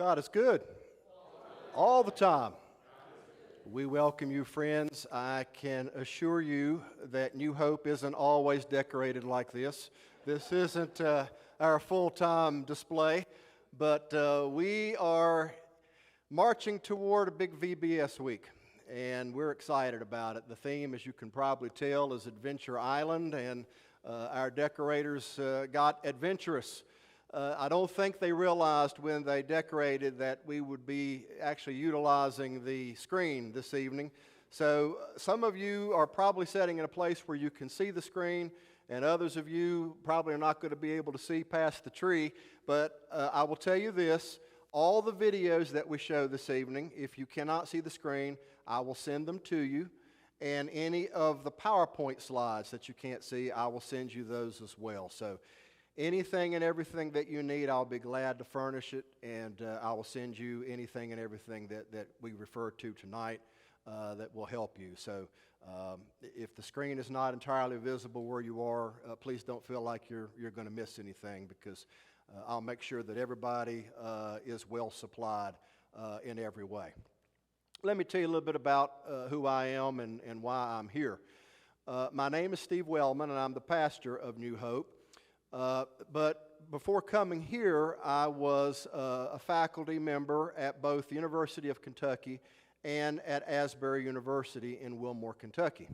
God is good all the time. We welcome you, friends. I can assure you that New Hope isn't always decorated like this. This isn't our full-time display, but we are marching toward a big VBS week, and we're excited about it. The theme, as you can probably tell, is Adventure Island, and our decorators got adventurous. I don't think they realized when they decorated that we would be actually utilizing the screen this evening. So some of you are probably sitting in a place where you can see the screen, and others of you probably are not going to be able to see past the tree. But I will tell you this, all the videos that we show this evening, if you cannot see the screen, I will send them to you. And any of the PowerPoint slides that you can't see, I will send you those as well. So anything and everything that you need, I'll be glad to furnish it, and I will send you anything and everything that we refer to tonight that will help you. So if the screen is not entirely visible where you are, please don't feel like you're going to miss anything, because I'll make sure that everybody is well supplied in every way. Let me tell you a little bit about who I am and why I'm here. My name is Steve Wellman, and I'm the pastor of New Hope. But before coming here, I was a faculty member at both the University of Kentucky and at Asbury University in Wilmore, Kentucky.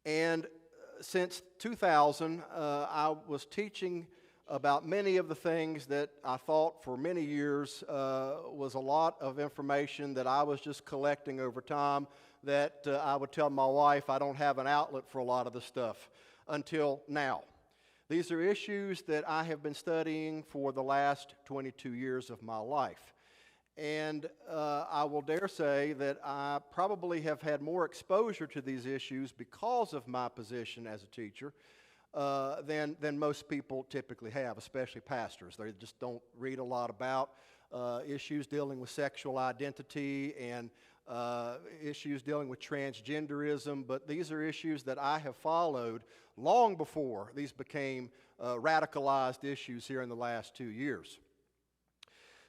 And since 2000, I was teaching about many of the things that I thought for many years was a lot of information that I was just collecting over time, that I would tell my wife I don't have an outlet for a lot of the stuff until now. These are issues that I have been studying for the last 22 years of my life. And I will dare say that I probably have had more exposure to these issues because of my position as a teacher than most people typically have, especially pastors. They just don't read a lot about issues dealing with sexual identity and issues dealing with transgenderism, but these are issues that I have followed long before these became radicalized issues here in the last 2 years.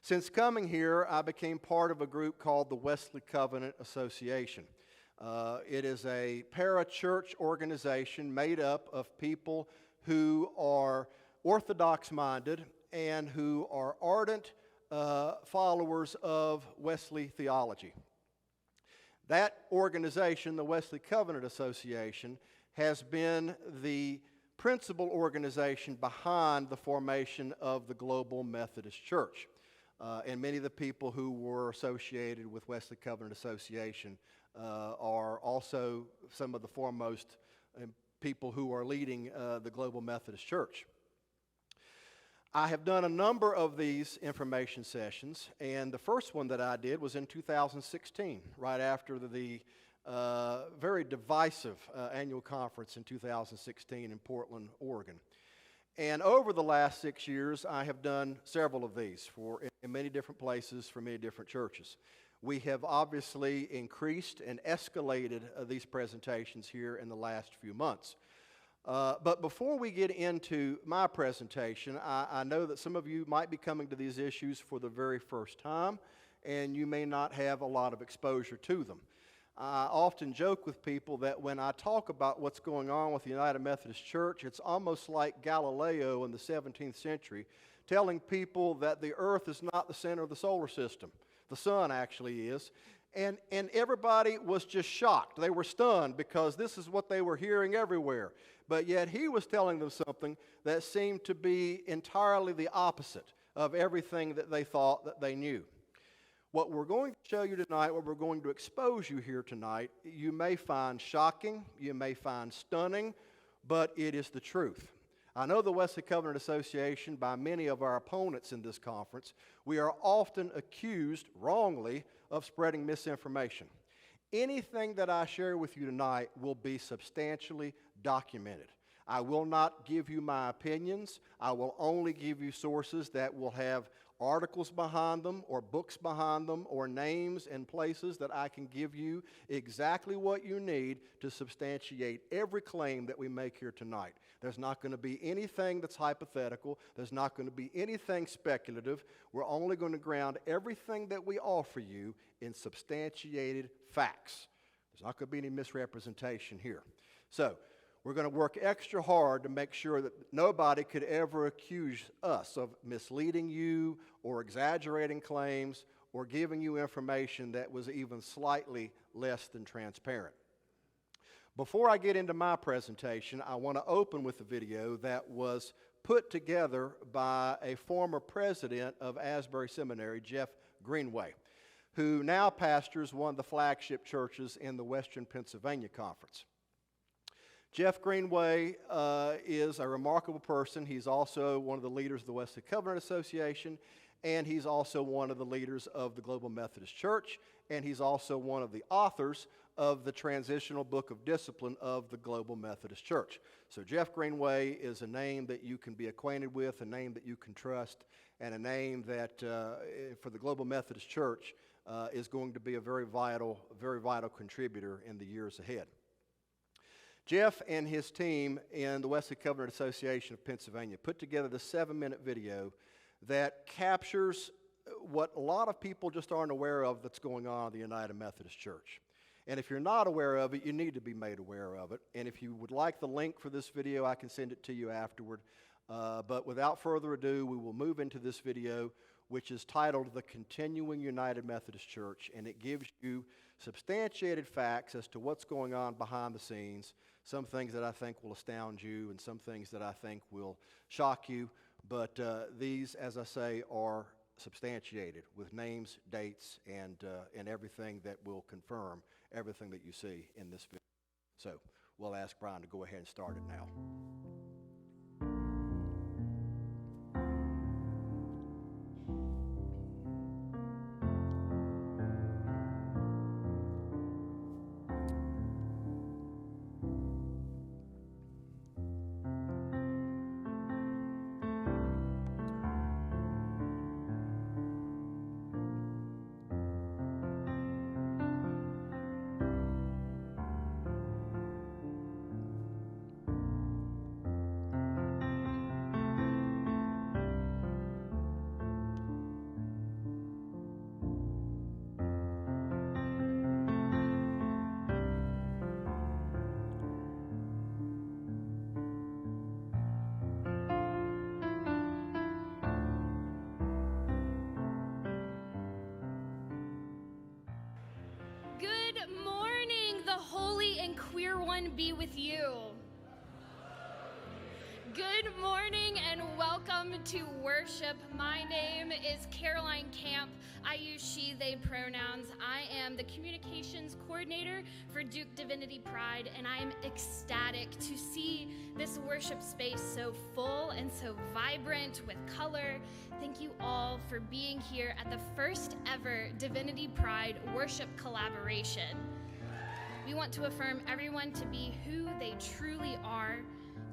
Since coming here, I became part of a group called the Wesley Covenant Association. It is a para-church organization made up of people who are Orthodox-minded and who are ardent followers of Wesley theology. That organization, the Wesley Covenant Association, has been the principal organization behind the formation of the Global Methodist Church. And many of the people who were associated with Wesley Covenant Association are also some of the foremost people who are leading the Global Methodist Church. I have done a number of these information sessions, and the first one that I did was in 2016, right after the very divisive annual conference in 2016 in Portland, Oregon. And over the last 6 years, I have done several of these in many different places for many different churches. We have obviously increased and escalated these presentations here in the last few months. But before we get into my presentation, I know that some of you might be coming to these issues for the very first time, and you may not have a lot of exposure to them. I often joke with people that when I talk about what's going on with the United Methodist Church, it's almost like Galileo in the 17th century telling people that the earth is not the center of the solar system. The sun actually is. And everybody was just shocked. They were stunned because this is what they were hearing everywhere. But yet he was telling them something that seemed to be entirely the opposite of everything that they thought that they knew. What we're going to show you tonight, what we're going to expose you here tonight, you may find shocking, you may find stunning, but it is the truth. I know the Wesley Covenant Association, by many of our opponents in this conference, we are often accused wrongly of spreading misinformation. Anything that I share with you tonight will be substantially documented. I will not give you my opinions. I will only give you sources that will have articles behind them or books behind them or names and places that I can give you exactly what you need to substantiate every claim that we make here tonight. There's not going to be anything that's hypothetical. There's not going to be anything speculative. We're only going to ground everything that we offer you in substantiated facts. There's not going to be any misrepresentation here. So, we're going to work extra hard to make sure that nobody could ever accuse us of misleading you or exaggerating claims or giving you information that was even slightly less than transparent. Before I get into my presentation, I want to open with a video that was put together by a former president of Asbury Seminary, Jeff Greenway, who now pastors one of the flagship churches in the Western Pennsylvania Conference. Jeff Greenway is a remarkable person. He's also one of the leaders of the Wesley Covenant Association, and he's also one of the leaders of the Global Methodist Church, and he's also one of the authors of the transitional book of discipline of the Global Methodist Church. So Jeff Greenway is a name that you can be acquainted with, a name that you can trust, and a name that for the Global Methodist Church is going to be a very vital contributor in the years ahead. Jeff and his team in the Wesley Covenant Association of Pennsylvania put together this 7-minute video that captures what a lot of people just aren't aware of that's going on in the United Methodist Church. And if you're not aware of it, you need to be made aware of it. And if you would like the link for this video, I can send it to you afterward. But without further ado, we will move into this video, which is titled The Continuing United Methodist Church, and it gives you substantiated facts as to what's going on behind the scenes, some things that I think will astound you and some things that I think will shock you, but these, as I say, are substantiated with names, dates, and everything that will confirm everything that you see in this video. So we'll ask Brian to go ahead and start it now. Good morning, the holy and queer one be with you. Good morning and welcome to worship. My name is Caroline Camp. I use she, they pronouns. I am the communications coordinator for Duke Divinity Pride, and I am ecstatic to see this worship space so full and so vibrant with color. Thank you all for being here at the first ever Divinity Pride worship collaboration. We want to affirm everyone to be who they truly are,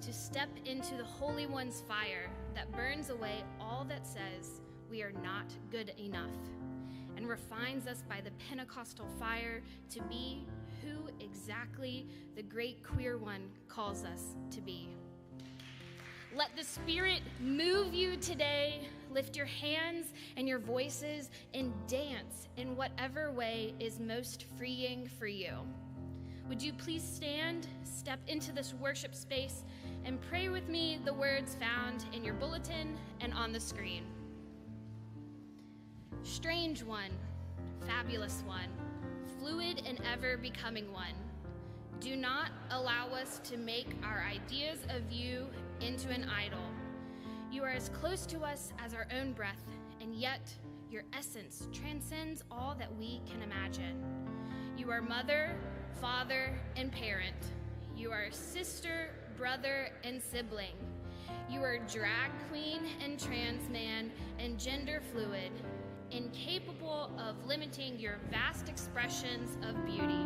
to step into the Holy One's fire that burns away all that says we are not good enough and refines us by the Pentecostal fire to be who exactly the great queer one calls us to be. Let the Spirit move you today. Lift your hands and your voices and dance in whatever way is most freeing for you. Would you please stand, step into this worship space, and pray with me the words found in your bulletin and on the screen. Strange one, fabulous one, fluid and ever becoming one, do not allow us to make our ideas of you into an idol. You are as close to us as our own breath, and yet your essence transcends all that we can imagine. You are mother, father, and parent. You are sister, brother, and sibling. You are drag queen and trans man and gender fluid, incapable of limiting your vast expressions of beauty.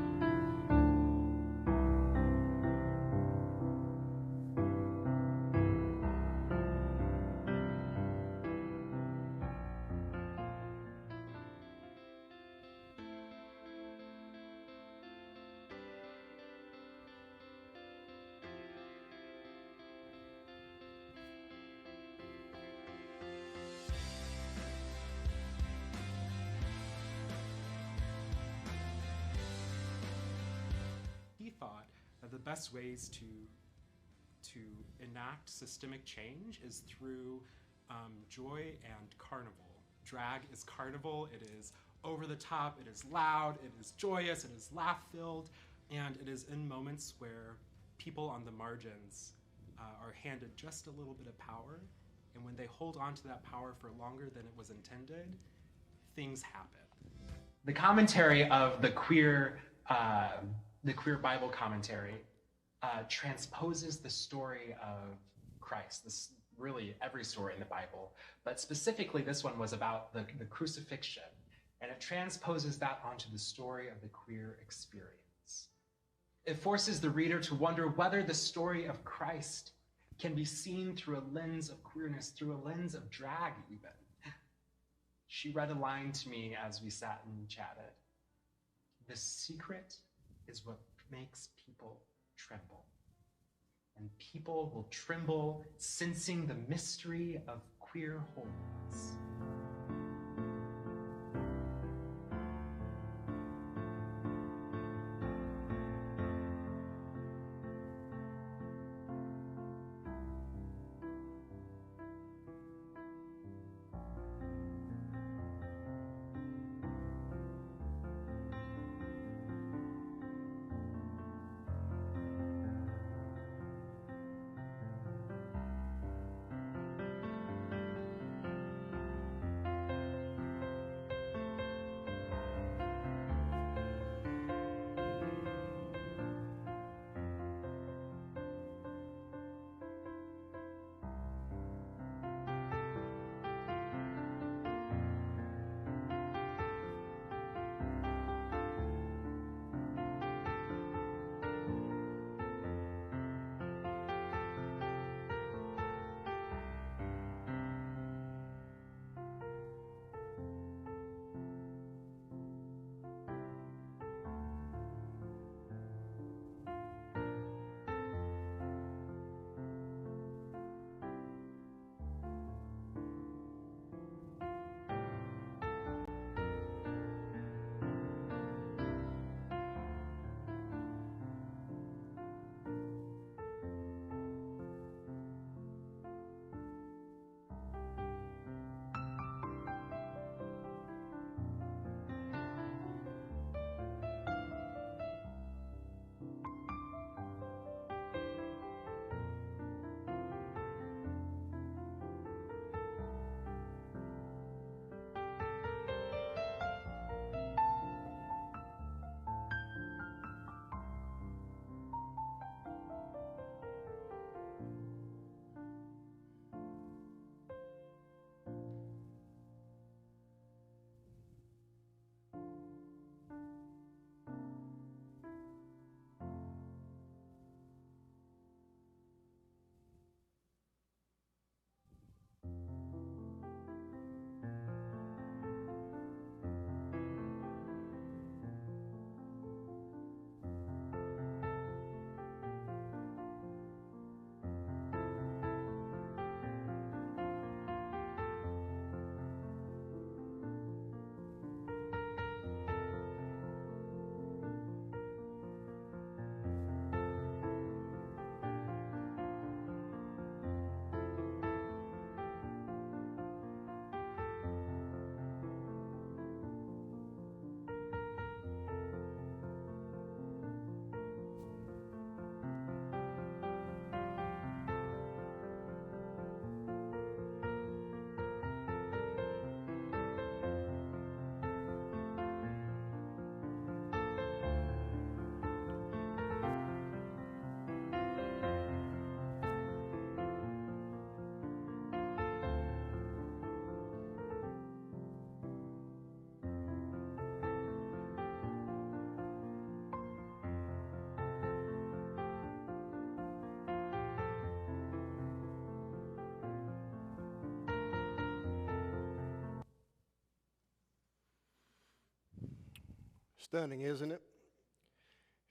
that the best ways to enact systemic change is through joy and carnival. Drag is carnival. It is over the top, it is loud, it is joyous, it is laugh-filled, and it is in moments where people on the margins are handed just a little bit of power, and when they hold on to that power for longer than it was intended, things happen. The commentary of the queer Bible commentary transposes the story of Christ. This really every story in the Bible, but specifically this one was about the crucifixion, and it transposes that onto the story of the queer experience. It forces the reader to wonder whether the story of Christ can be seen through a lens of queerness, through a lens of drag even. She read a line to me as we sat and chatted. The secret is what makes people tremble. And people will tremble, sensing the mystery of queer holiness. Stunning, isn't it?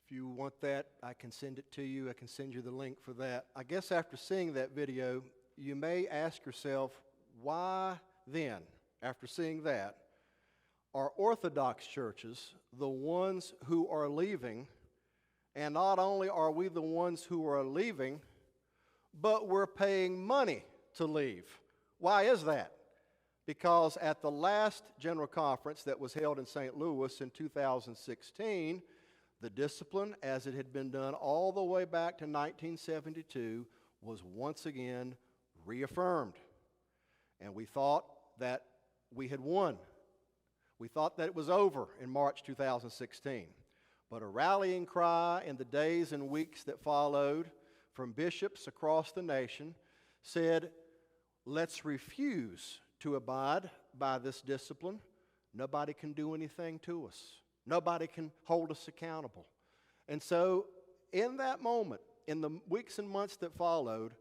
If you want that, I can send it to you. I can send you the link for that. I guess after seeing that video, you may ask yourself, why then, after seeing that, are Orthodox churches the ones who are leaving And not only are we the ones who are leaving, but we're paying money to leave. Why is that? Because at the last General Conference that was held in St. Louis in 2016, the discipline, as it had been done all the way back to 1972, was once again reaffirmed. And we thought that we had won. We thought that it was over in March 2016. But a rallying cry in the days and weeks that followed from bishops across the nation said, let's refuse to abide by this discipline. Nobody can do anything to us. Nobody can hold us accountable. And so in that moment, in the weeks and months that followed,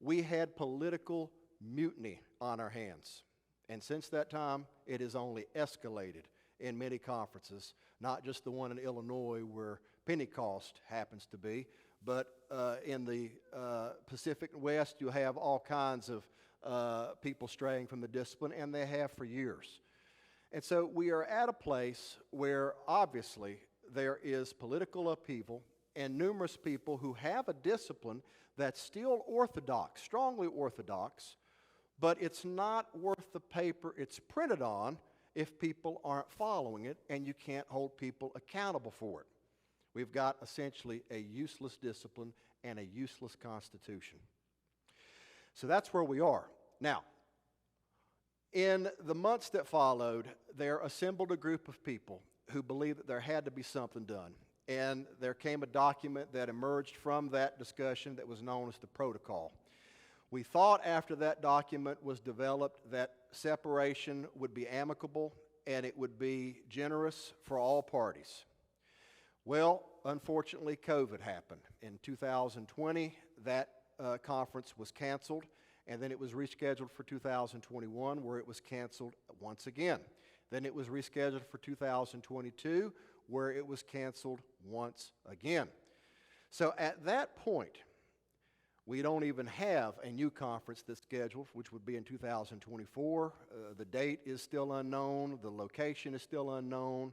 we had political mutiny on our hands. And since that time, it has only escalated in many conferences, not just the one in Illinois where Pentecost happens to be, but in the Pacific West, you have all kinds of people straying from the discipline, and they have for years. And so we are at a place where obviously there is political upheaval and numerous people who have a discipline that's still orthodox, strongly orthodox, but it's not worth the paper it's printed on if people aren't following it, and you can't hold people accountable for it. We've got essentially a useless discipline and a useless constitution. So that's where we are. Now, in the months that followed, there assembled a group of people who believed that there had to be something done. And there came a document that emerged from that discussion that was known as the Protocol. We thought after that document was developed that separation would be amicable and it would be generous for all parties. Well, unfortunately, COVID happened. In 2020, that conference was canceled, and then it was rescheduled for 2021, where it was canceled once again. Then it was rescheduled for 2022, where it was canceled once again. So at that point, we don't even have a new conference that's scheduled, which would be in 2024. The date is still unknown. The location is still unknown.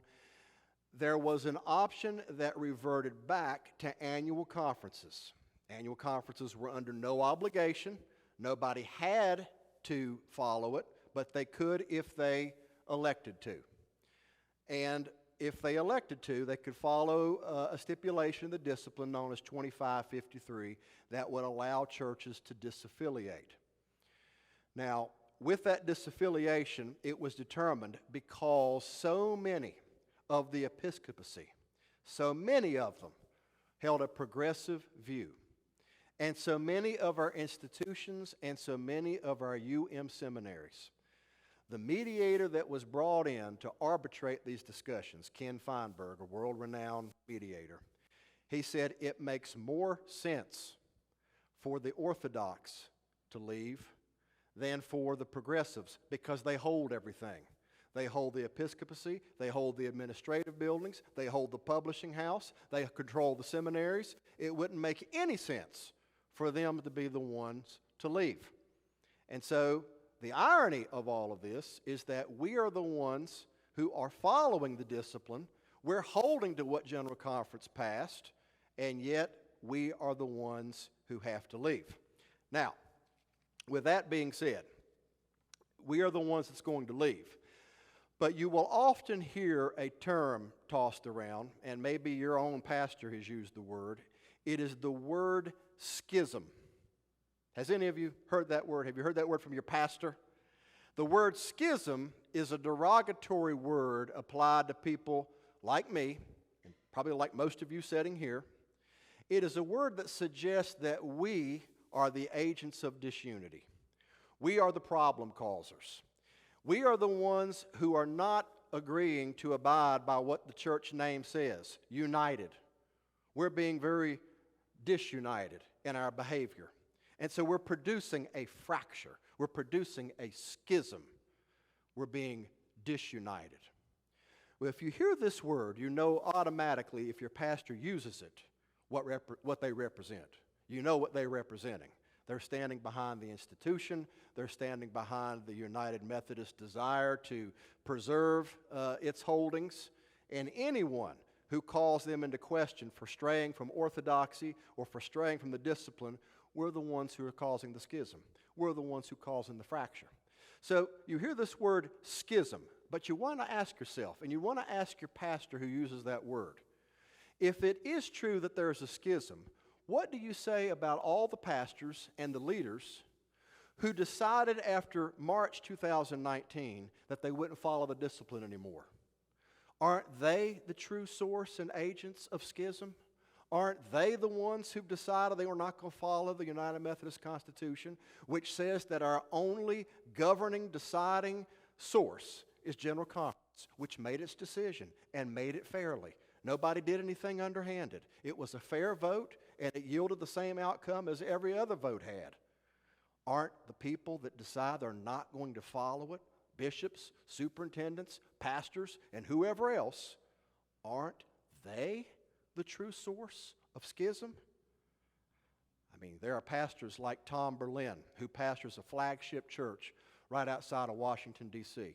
There was an option that reverted back to annual conferences. Annual conferences were under no obligation. Nobody had to follow it, but they could if they elected to. And if they elected to, they could follow a stipulation of the discipline known as 2553 that would allow churches to disaffiliate. Now, with that disaffiliation, it was determined because so many of the episcopacy, so many of them held a progressive view. And so many of our institutions and so many of our seminaries. The mediator that was brought in to arbitrate these discussions, Ken Feinberg, a world-renowned mediator, he said it makes more sense for the Orthodox to leave than for the progressives because they hold everything. They hold the episcopacy, they hold the administrative buildings, they hold the publishing house, they control the seminaries. It wouldn't make any sense for them to be the ones to leave. And so the irony of all of this is that we are the ones who are following the discipline. We're holding to what General Conference passed, and yet we are the ones who have to leave. Now, with that being said, we are the ones that's going to leave. But you will often hear a term tossed around, and maybe your own pastor has used the word. It is the word schism. Has any of you heard that word? Have you heard that word from your pastor? The word schism is a derogatory word applied to people like me, and probably like most of you sitting here. It is a word that suggests that we are the agents of disunity. We are the problem causers. We are the ones who are not agreeing to abide by what the church name says, united. We're being very disunited in our behavior. And so we're producing a fracture. We're producing a schism. We're being disunited. Well, if you hear this word, you know automatically if your pastor uses it, what they represent. You know what they're representing. They're standing behind the institution. They're standing behind the United Methodist desire to preserve its holdings. And anyone who calls them into question for straying from orthodoxy or for straying from the discipline, we're the ones who are causing the schism. We're the ones who are causing the fracture. So you hear this word schism, but you want to ask yourself, and you want to ask your pastor who uses that word, if it is true that there's a schism, what do you say about all the pastors and the leaders who decided after March 2019 that they wouldn't follow the discipline anymore? Aren't they the true source and agents of schism? Aren't they the ones who've decided they were not going to follow the United Methodist Constitution, which says that our only governing, deciding source is General Conference, which made its decision and made it fairly? Nobody did anything underhanded. It was a fair vote, and it yielded the same outcome as every other vote had. Aren't the people that decide they're not going to follow it, bishops, superintendents, pastors, and whoever else, aren't they the true source of schism? I mean, there are pastors like Tom Berlin, who pastors a flagship church right outside of Washington, D.C.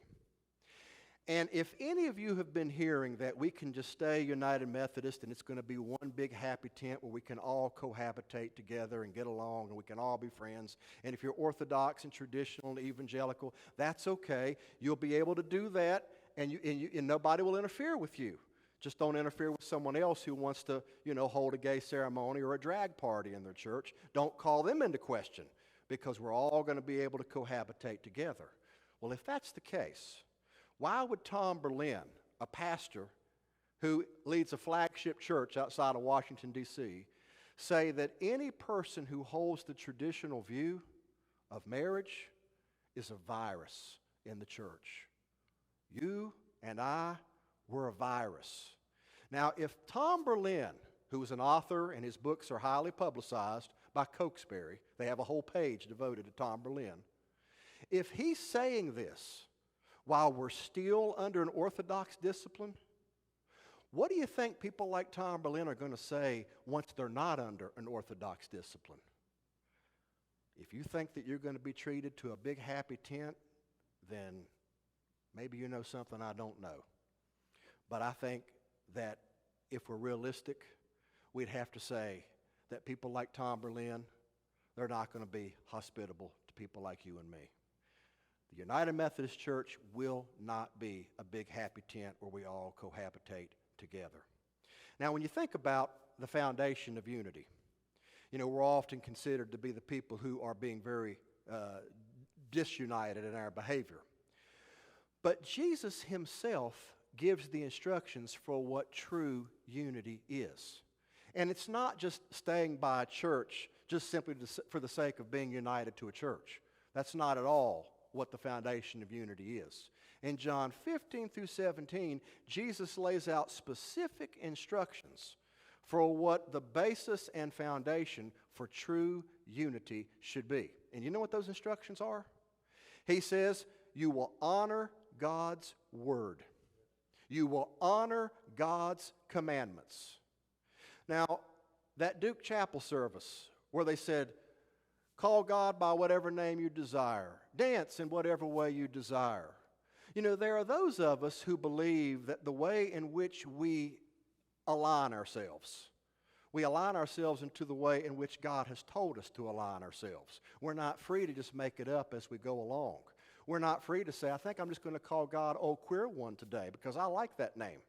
And if any of you have been hearing that we can just stay United Methodist and it's going to be one big happy tent where we can all cohabitate together and get along and we can all be friends, and if you're Orthodox and traditional and evangelical, that's okay. You'll be able to do that, and nobody will interfere with you. Just don't interfere with someone else who wants to, hold a gay ceremony or a drag party in their church. Don't call them into question, because we're all going to be able to cohabitate together. Well, if that's the case, why would Tom Berlin, a pastor who leads a flagship church outside of Washington, D.C., say that any person who holds the traditional view of marriage is a virus in the church? You and I were a virus. Now, if Tom Berlin, who is an author and his books are highly publicized by Cokesbury, they have a whole page devoted to Tom Berlin, if he's saying this while we're still under an Orthodox discipline, what do you think people like Tom Berlin are going to say once they're not under an Orthodox discipline? If you think that you're going to be treated to a big happy tent, then maybe you know something I don't know. But I think that if we're realistic, we'd have to say that people like Tom Berlin, they're not going to be hospitable to people like you and me. The United Methodist Church will not be a big happy tent where we all cohabitate together. Now, when you think about the foundation of unity, we're often considered to be the people who are being very disunited in our behavior. But Jesus himself gives the instructions for what true unity is. And it's not just staying by a church just simply for the sake of being united to a church. That's not at all what the foundation of unity is. In John 15 through 17, Jesus lays out specific instructions for what the basis and foundation for true unity should be. And you know what those instructions are? He says, you will honor God's word. You will honor God's commandments. Now, that Duke Chapel service where they said, call God by whatever name you desire. Dance in whatever way you desire. There are those of us who believe that the way in which we align ourselves into the way in which God has told us to align ourselves. We're not free to just make it up as we go along. We're not free to say, I think I'm just going to call God Old Queer One today because I like that name.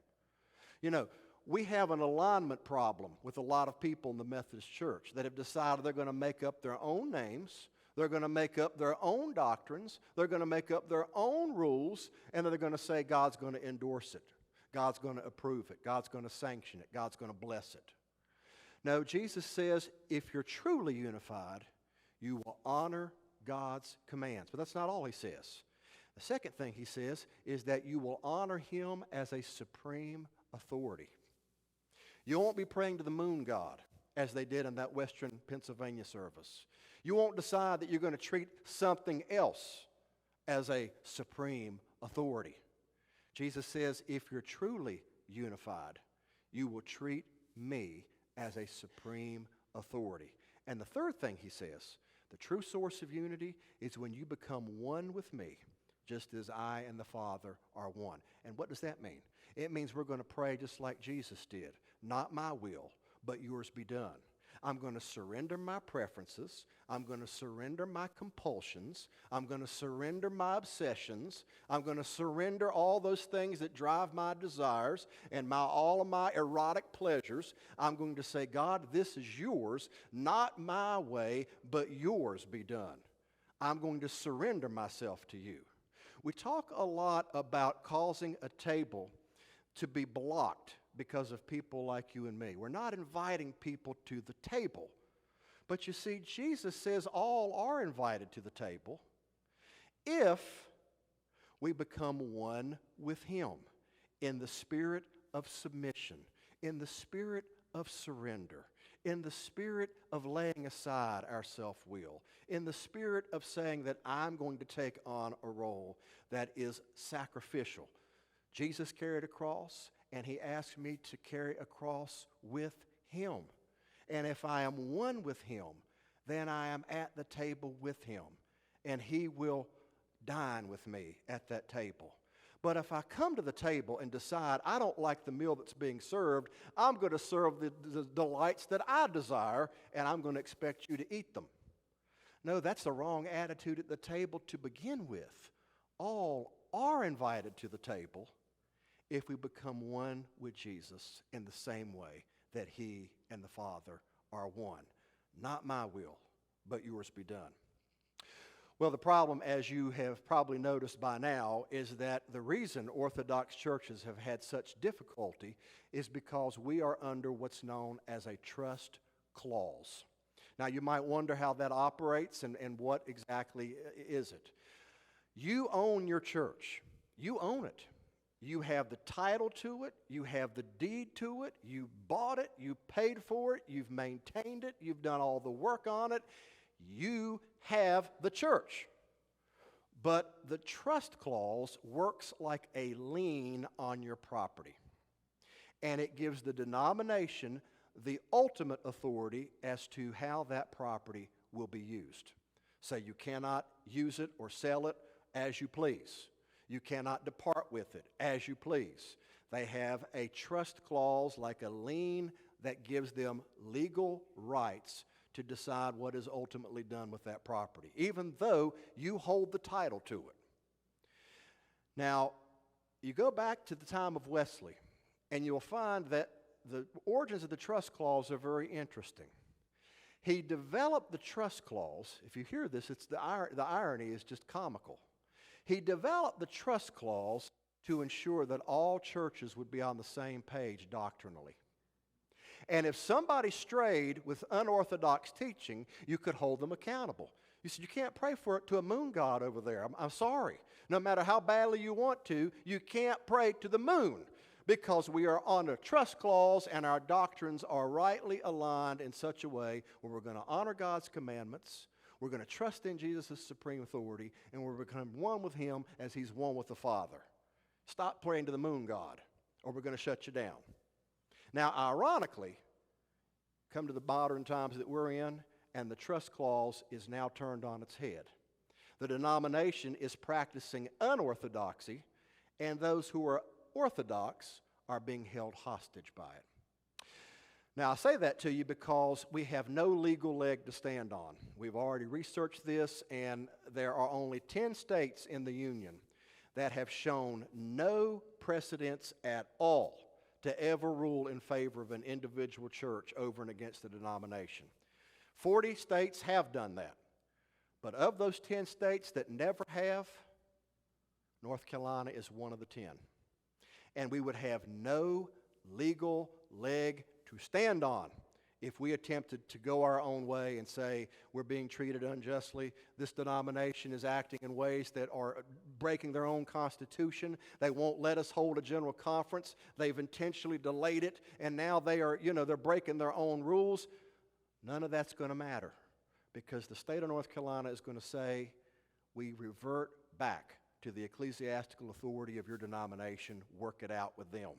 We have an alignment problem with a lot of people in the Methodist Church that have decided they're going to make up their own names, they're going to make up their own doctrines, they're going to make up their own rules, and then they're going to say God's going to endorse it, God's going to approve it, God's going to sanction it, God's going to bless it. No, Jesus says if you're truly unified, you will honor God's commands. But that's not all he says. The second thing he says is that you will honor him as a supreme authority. You won't be praying to the moon god, as they did in that Western Pennsylvania service. You won't decide that you're going to treat something else as a supreme authority. Jesus says, if you're truly unified, you will treat me as a supreme authority. And the third thing he says, the true source of unity is when you become one with me, just as I and the Father are one. And what does that mean? It means we're going to pray just like Jesus did. Not my will, but yours be done. I'm going to surrender my preferences. I'm going to surrender my compulsions. I'm going to surrender my obsessions. I'm going to surrender all those things that drive my desires and all of my erotic pleasures. I'm going to say, God, this is yours, not my way, but yours be done. I'm going to surrender myself to you. We talk a lot about causing a table to be blocked because of people like you and me. We're not inviting people to the table. But you see, Jesus says all are invited to the table if we become one with Him in the spirit of submission, in the spirit of surrender, in the spirit of laying aside our self-will, in the spirit of saying that I'm going to take on a role that is sacrificial. Jesus carried a cross, and He asked me to carry a cross with Him. And if I am one with Him, then I am at the table with Him, and He will dine with me at that table. But if I come to the table and decide I don't like the meal that's being served, I'm going to serve the delights that I desire, and I'm going to expect you to eat them. No, that's the wrong attitude at the table to begin with. All are invited to the table if we become one with Jesus in the same way that He and the Father are one. Not my will, but yours be done. Well, the problem, as you have probably noticed by now, is that the reason Orthodox churches have had such difficulty is because we are under what's known as a trust clause. Now, you might wonder how that operates and what exactly is it. You own your church. You own it. You have the title to it. You have the deed to it. You bought it. You paid for it. You've maintained it. You've done all the work on it. You have the church. But the trust clause works like a lien on your property. And it gives the denomination the ultimate authority as to how that property will be used. So you cannot use it or sell it as you please. You cannot depart with it as you please. They have a trust clause like a lien that gives them legal rights to decide what is ultimately done with that property, even though you hold the title to it. Now, you go back to the time of Wesley, and you'll find that the origins of the trust clause are very interesting. He developed the trust clause. If you hear this, the irony is just comical. He developed the trust clause to ensure that all churches would be on the same page doctrinally. And if somebody strayed with unorthodox teaching, you could hold them accountable. You said, you can't pray for it to a moon god over there. I'm sorry. No matter how badly you want to, you can't pray to the moon because we are on a trust clause and our doctrines are rightly aligned in such a way where we're going to honor God's commandments, we're going to trust in Jesus' supreme authority, and we're going to become one with Him as He's one with the Father. Stop praying to the moon god, or we're going to shut you down. Now, ironically, come to the modern times that we're in, and the trust clause is now turned on its head. The denomination is practicing unorthodoxy, and those who are orthodox are being held hostage by it. Now, I say that to you because we have no legal leg to stand on. We've already researched this, and there are only 10 states in the Union that have shown no precedents at all to ever rule in favor of an individual church over and against the denomination. 40 states have done that. But of those 10 states that never have, North Carolina is one of the 10. And we would have no legal leg to stand on if we attempted to go our own way and say we're being treated unjustly, this denomination is acting in ways that are breaking their own constitution, they won't let us hold a general conference, they've intentionally delayed it, and now they're breaking their own rules. None of that's going to matter because the state of North Carolina is going to say we revert back to the ecclesiastical authority of your denomination, work it out with them.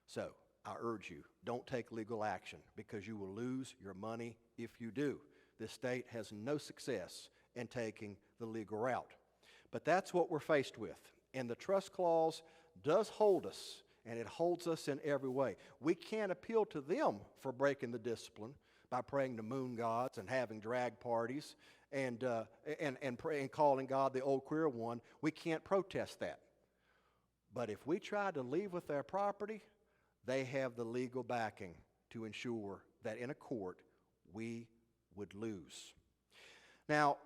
So, I urge you, don't take legal action because you will lose your money if you do. This state has no success in taking the legal route. But that's what we're faced with. And the trust clause does hold us and it holds us in every way. We can't appeal to them for breaking the discipline by praying to moon gods and having drag parties and calling God the old queer one. We can't protest that. But if we try to leave with their property, they have the legal backing to ensure that in a court we would lose. Now,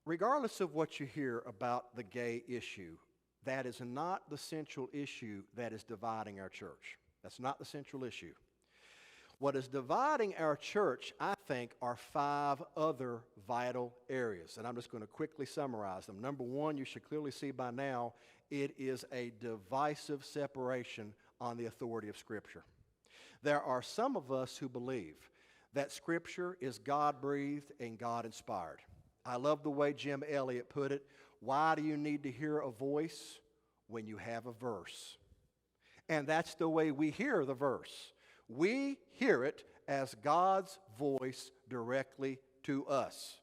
regardless of what you hear about the gay issue, that is not the central issue that is dividing our church. That's not the central issue. What is dividing our church, I think, are 5 other vital areas, and I'm just going to quickly summarize them. Number 1, you should clearly see by now, it is a divisive separation on the authority of Scripture. There are some of us who believe that Scripture is God-breathed and God-inspired. I love the way Jim Elliot put it. Why do you need to hear a voice when you have a verse? And that's the way we hear the verse. We hear it as God's voice directly to us.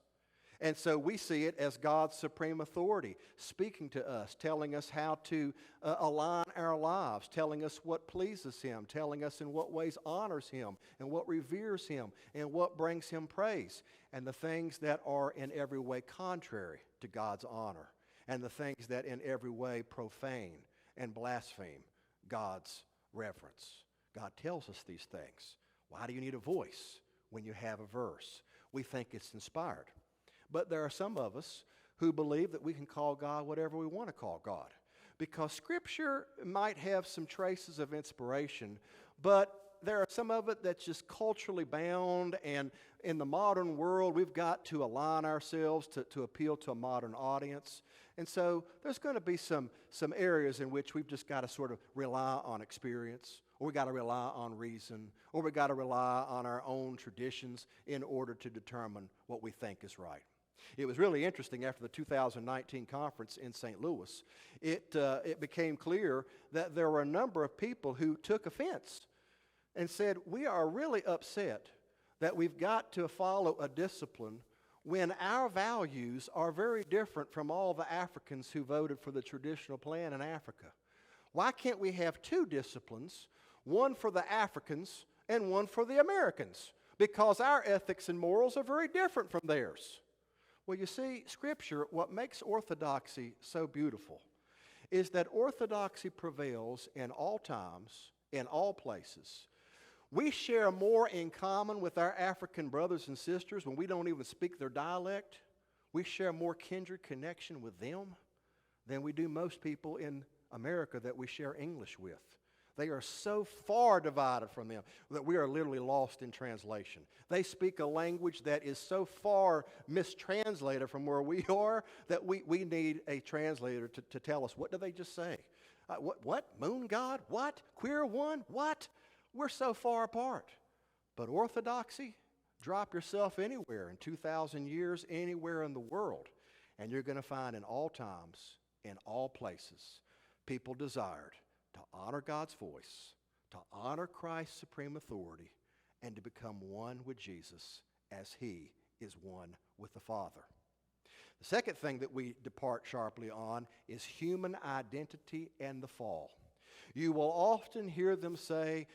And so we see it as God's supreme authority speaking to us, telling us how to align our lives, telling us what pleases Him, telling us in what ways honors Him, and what reveres Him, and what brings Him praise, and the things that are in every way contrary to God's honor, and the things that in every way profane and blaspheme God's reverence. God tells us these things. Why do you need a voice when you have a verse? We think it's inspired. But there are some of us who believe that we can call God whatever we want to call God, because Scripture might have some traces of inspiration, but there are some of it that's just culturally bound, and in the modern world, we've got to align ourselves to appeal to a modern audience. And so there's going to be some areas in which we've just got to sort of rely on experience, or we've got to rely on reason, or we've got to rely on our own traditions in order to determine what we think is right. It was really interesting after the 2019 conference in St. Louis. It became clear that there were a number of people who took offense and said, we are really upset that we've got to follow a discipline when our values are very different from all the Africans who voted for the traditional plan in Africa. Why can't we have 2 disciplines, one for the Africans and one for the Americans? Because our ethics and morals are very different from theirs. Well, you see, Scripture, what makes orthodoxy so beautiful is that orthodoxy prevails in all times, in all places. We share more in common with our African brothers and sisters when we don't even speak their dialect. We share more kindred connection with them than we do most people in America that we share English with. They are so far divided from them that we are literally lost in translation. They speak a language that is so far mistranslated from where we are that we need a translator to tell us, what did they just say? What? Moon God? What? Queer one? What? We're so far apart. But orthodoxy, drop yourself anywhere in 2,000 years, anywhere in the world, and you're going to find in all times, in all places, people desired to honor God's voice, to honor Christ's supreme authority, and to become one with Jesus as He is one with the Father. The second thing that we depart sharply on is human identity and the fall. You will often hear them say,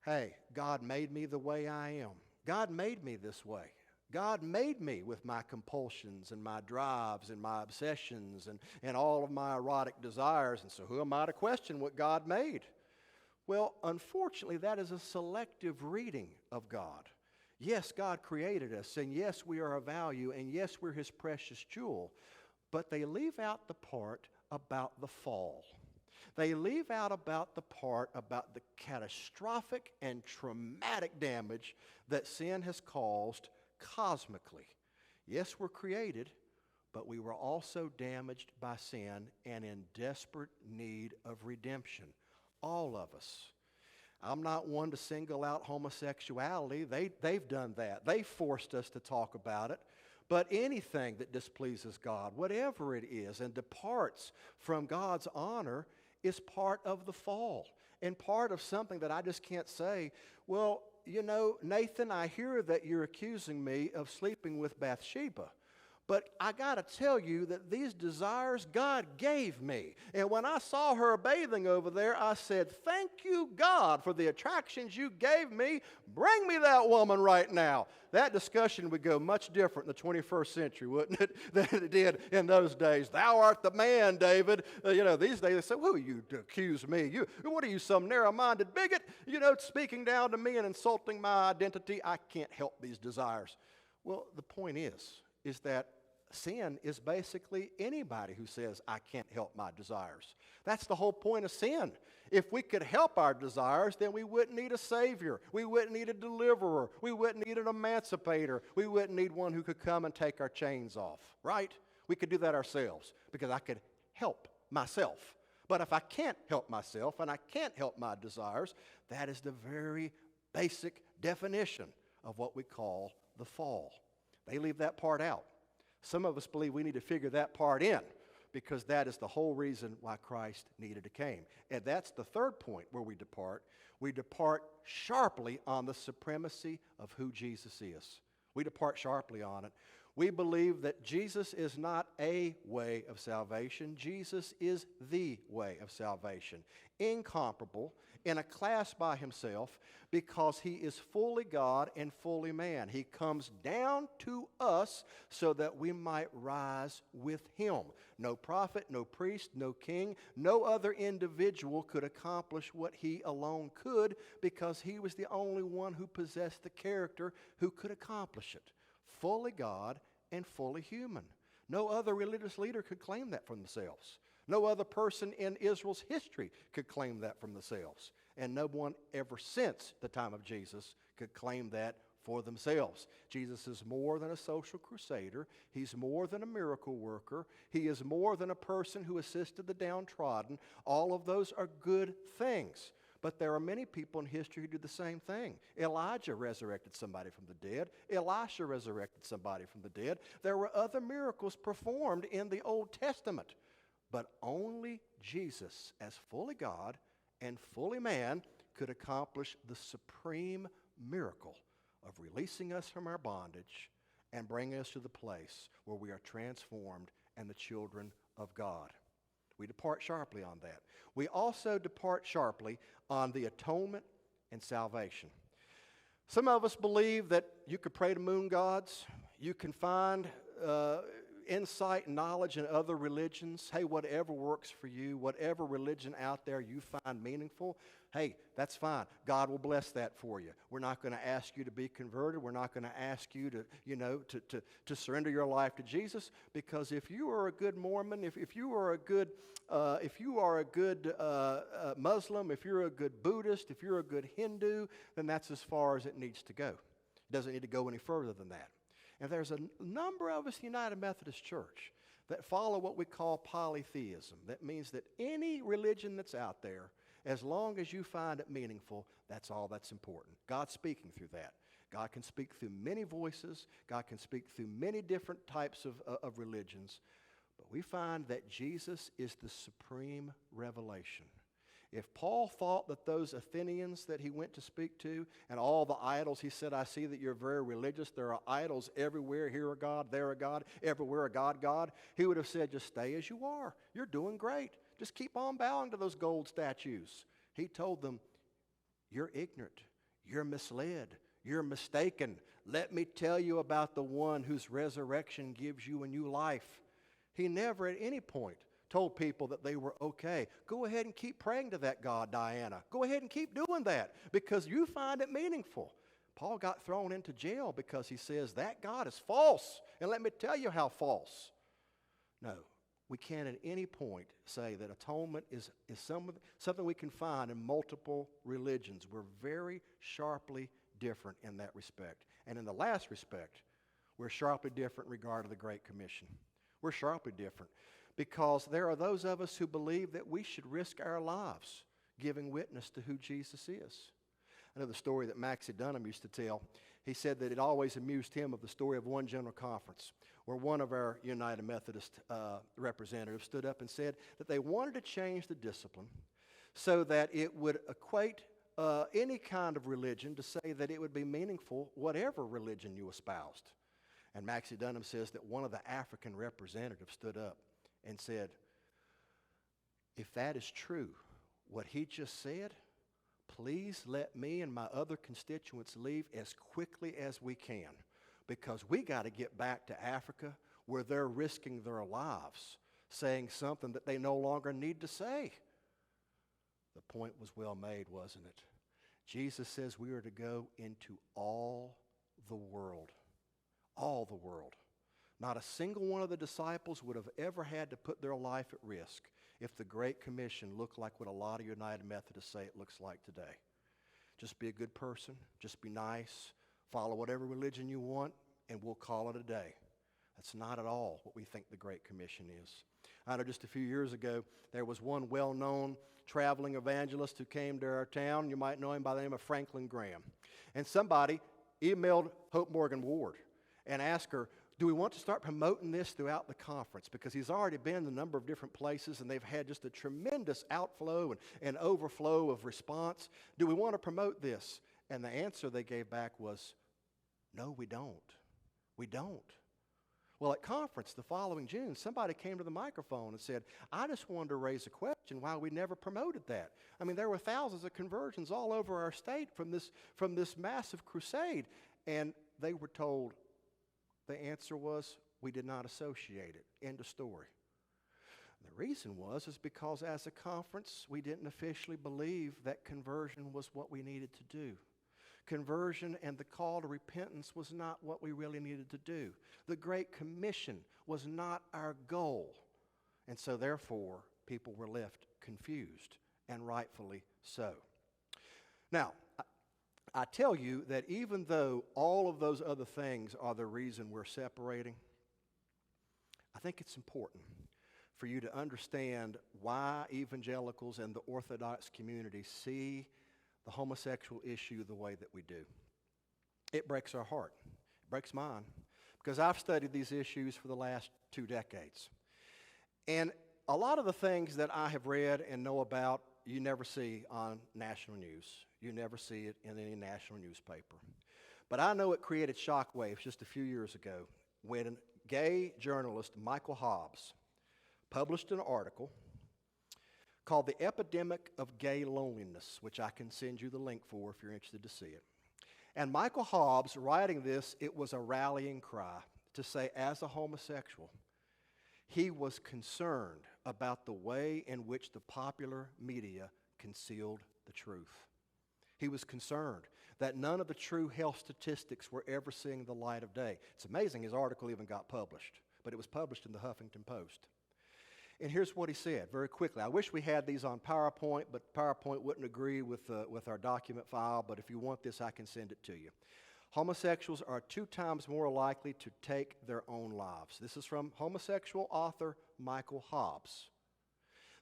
hey, God made me the way I am. God made me this way. God made me with my compulsions and my drives and my obsessions and all of my erotic desires, and so who am I to question what God made? Well, unfortunately, that is a selective reading of God. Yes, God created us, and yes, we are of value, and yes, we're His precious jewel, but they leave out the part about the fall. They leave out about the part about the catastrophic and traumatic damage that sin has caused cosmically. Yes, we're created, but we were also damaged by sin and in desperate need of redemption. All of us. I'm not one to single out homosexuality. They've done that. They forced us to talk about it. But anything that displeases God, whatever it is, and departs from God's honor is part of the fall and part of something that I just can't say, well, you know, Nathan, I hear that you're accusing me of sleeping with Bathsheba, But I got to tell you that these desires God gave me. And when I saw her bathing over there, I said, thank you, God, for the attractions you gave me. Bring me that woman right now. That discussion would go much different in the 21st century, wouldn't it, than it did in those days. Thou art the man, David. These days they say, who you to accuse me? What are you, some narrow-minded bigot? Speaking down to me and insulting my identity. I can't help these desires. Well, the point is that sin is basically anybody who says, I can't help my desires. That's the whole point of sin. If we could help our desires, then we wouldn't need a Savior. We wouldn't need a deliverer. We wouldn't need an emancipator. We wouldn't need one who could come and take our chains off, right? We could do that ourselves because I could help myself. But if I can't help myself and I can't help my desires, that is the very basic definition of what we call the fall. They leave that part out. Some of us believe we need to figure that part in because that is the whole reason why Christ needed to come. And that's the third point where we depart. We depart sharply on the supremacy of who Jesus is. We depart sharply on it. We believe that Jesus is not a way of salvation. Jesus is the way of salvation. Incomparable, in a class by himself, because he is fully God and fully man. He comes down to us so that we might rise with him. No prophet, no priest, no king, no other individual could accomplish what he alone could because he was the only one who possessed the character who could accomplish it. Fully God and fully human. No other religious leader could claim that for themselves. No other person in Israel's history could claim that from themselves. And no one ever since the time of Jesus could claim that for themselves. Jesus is more than a social crusader. He's more than a miracle worker. He is more than a person who assisted the downtrodden. All of those are good things. But there are many people in history who did the same thing. Elijah resurrected somebody from the dead. Elisha resurrected somebody from the dead. There were other miracles performed in the Old Testament. But only Jesus, as fully God and fully man, could accomplish the supreme miracle of releasing us from our bondage and bringing us to the place where we are transformed and the children of God. We depart sharply on that. We also depart sharply on the atonement and salvation. Some of us believe that you could pray to moon gods. You can find insight and knowledge in other religions. Hey, whatever works for you, whatever religion out there you find meaningful, hey, that's fine. God will bless that for you. We're not going to ask you to be converted. We're not going to ask you to surrender your life to Jesus, because if you are a good Mormon, if you are a good Muslim, if you're a good Buddhist, if you're a good Hindu, then that's as far as it needs to go. It doesn't need to go any further than that. And there's a number of us in the United Methodist Church that follow what we call polytheism. That means that any religion that's out there, as long as you find it meaningful, that's all that's important. God's speaking through that. God can speak through many voices. God can speak through many different types of religions. But we find that Jesus is the supreme revelation. If Paul thought that those Athenians that he went to speak to and all the idols, he said, I see that you're very religious. There are idols everywhere. Here a God, there a God, everywhere a God. He would have said, just stay as you are. You're doing great. Just keep on bowing to those gold statues. He told them, you're ignorant. You're misled. You're mistaken. Let me tell you about the one whose resurrection gives you a new life. He never at any point told people that they were okay. Go ahead and keep praying to that God, Diana. Go ahead and keep doing that because you find it meaningful. Paul got thrown into jail because he says that God is false. And let me tell you how false. No, we can't at any point say that atonement is something we can find in multiple religions. We're very sharply different in that respect. And in the last respect, we're sharply different in regard to the Great Commission. We're sharply different. Because there are those of us who believe that we should risk our lives giving witness to who Jesus is. I know the story that Maxie Dunham used to tell. He said that it always amused him of the story of one general conference where one of our United Methodist representatives stood up and said that they wanted to change the discipline so that it would equate any kind of religion to say that it would be meaningful whatever religion you espoused. And Maxie Dunham says that one of the African representatives stood up and said, if that is true, what he just said, please let me and my other constituents leave as quickly as we can, because we got to get back to Africa where they're risking their lives saying something that they no longer need to say. The point was well made, wasn't it? Jesus says we are to go into all the world. All the world. Not a single one of the disciples would have ever had to put their life at risk if the Great Commission looked like what a lot of United Methodists say it looks like today. Just be a good person, just be nice, follow whatever religion you want, and we'll call it a day. That's not at all what we think the Great Commission is. I know just a few years ago, there was one well-known traveling evangelist who came to our town. You might know him by the name of Franklin Graham. And somebody emailed Hope Morgan Ward and asked her, do we want to start promoting this throughout the conference? Because he's already been in a number of different places and they've had just a tremendous outflow and overflow of response. Do we want to promote this? And the answer they gave back was, no, we don't. We don't. Well, at conference the following June, somebody came to the microphone and said, I just wanted to raise a question why we never promoted that. I mean, there were thousands of conversions all over our state from this massive crusade. And they were told, the answer was, we did not associate it. End of story. The reason is because as a conference, we didn't officially believe that conversion was what we needed to do. Conversion and the call to repentance was not what we really needed to do. The Great Commission was not our goal. And so therefore, people were left confused, and rightfully so. Now, I tell you that even though all of those other things are the reason we're separating, I think it's important for you to understand why evangelicals and the Orthodox community see the homosexual issue the way that we do. It breaks our heart. It breaks mine. Because I've studied these issues for the last 2 decades. And a lot of the things that I have read and know about, you never see on national news. You never see it in any national newspaper. But I know it created shockwaves just a few years ago when gay journalist Michael Hobbs published an article called The Epidemic of Gay Loneliness, which I can send you the link for if you're interested to see it. And Michael Hobbs, writing this, it was a rallying cry to say, as a homosexual, he was concerned about the way in which the popular media concealed the truth. He was concerned that none of the true health statistics were ever seeing the light of day. It's amazing his article even got published, but it was published in the Huffington Post. And here's what he said very quickly. I wish we had these on PowerPoint, but PowerPoint wouldn't agree with our document file, but if you want this, I can send it to you. Homosexuals are 2 times more likely to take their own lives. This is from homosexual author Michael Hobbs.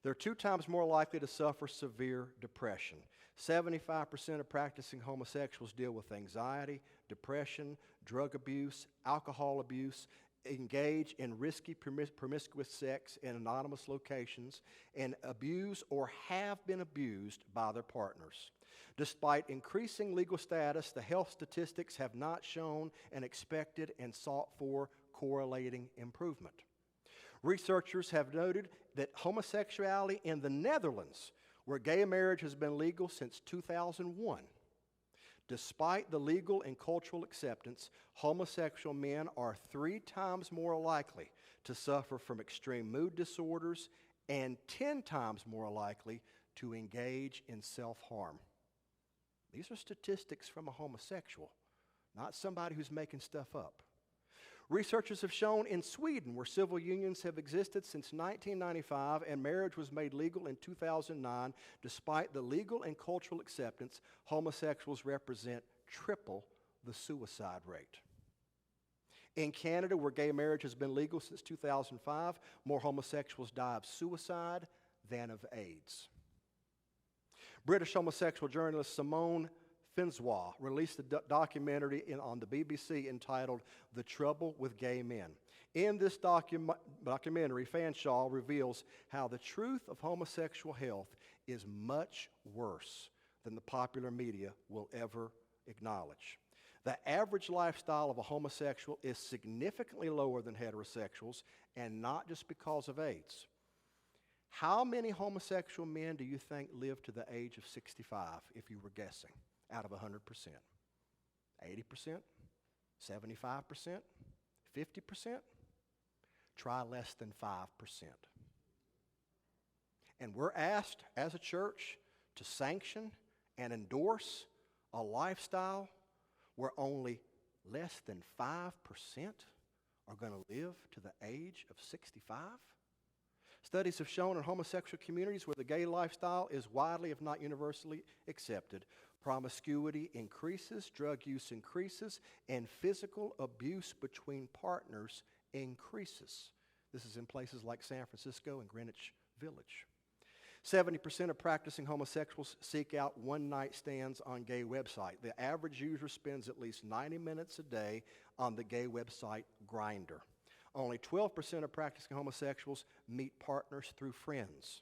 They're 2 times more likely to suffer severe depression. 75% of practicing homosexuals deal with anxiety, depression, drug abuse, alcohol abuse, engage in risky promiscuous sex in anonymous locations, and abuse or have been abused by their partners. Despite increasing legal status, the health statistics have not shown an expected and sought for correlating improvement. Researchers have noted that homosexuality in the Netherlands, where gay marriage has been legal since 2001, despite the legal and cultural acceptance, homosexual men are 3 times more likely to suffer from extreme mood disorders and 10 times more likely to engage in self-harm. These are statistics from a homosexual, not somebody who's making stuff up. Researchers have shown in Sweden, where civil unions have existed since 1995 and marriage was made legal in 2009, despite the legal and cultural acceptance, homosexuals represent triple the suicide rate. In Canada, where gay marriage has been legal since 2005, more homosexuals die of suicide than of AIDS. British homosexual journalist Simone Finzois released a documentary on the BBC entitled The Trouble with Gay Men. In this documentary, Fanshawe reveals how the truth of homosexual health is much worse than the popular media will ever acknowledge. The average lifestyle of a homosexual is significantly lower than heterosexuals, and not just because of AIDS. How many homosexual men do you think live to the age of 65, if you were guessing, out of 100%? 80%? 75%? 50%? Try less than 5%. And we're asked as a church to sanction and endorse a lifestyle where only less than 5% are going to live to the age of 65? Studies have shown in homosexual communities where the gay lifestyle is widely, if not universally, accepted, promiscuity increases, drug use increases, and physical abuse between partners increases. This is in places like San Francisco and Greenwich Village. 70% of practicing homosexuals seek out one-night stands on gay websites. The average user spends at least 90 minutes a day on the gay website Grindr. Only 12% of practicing homosexuals meet partners through friends.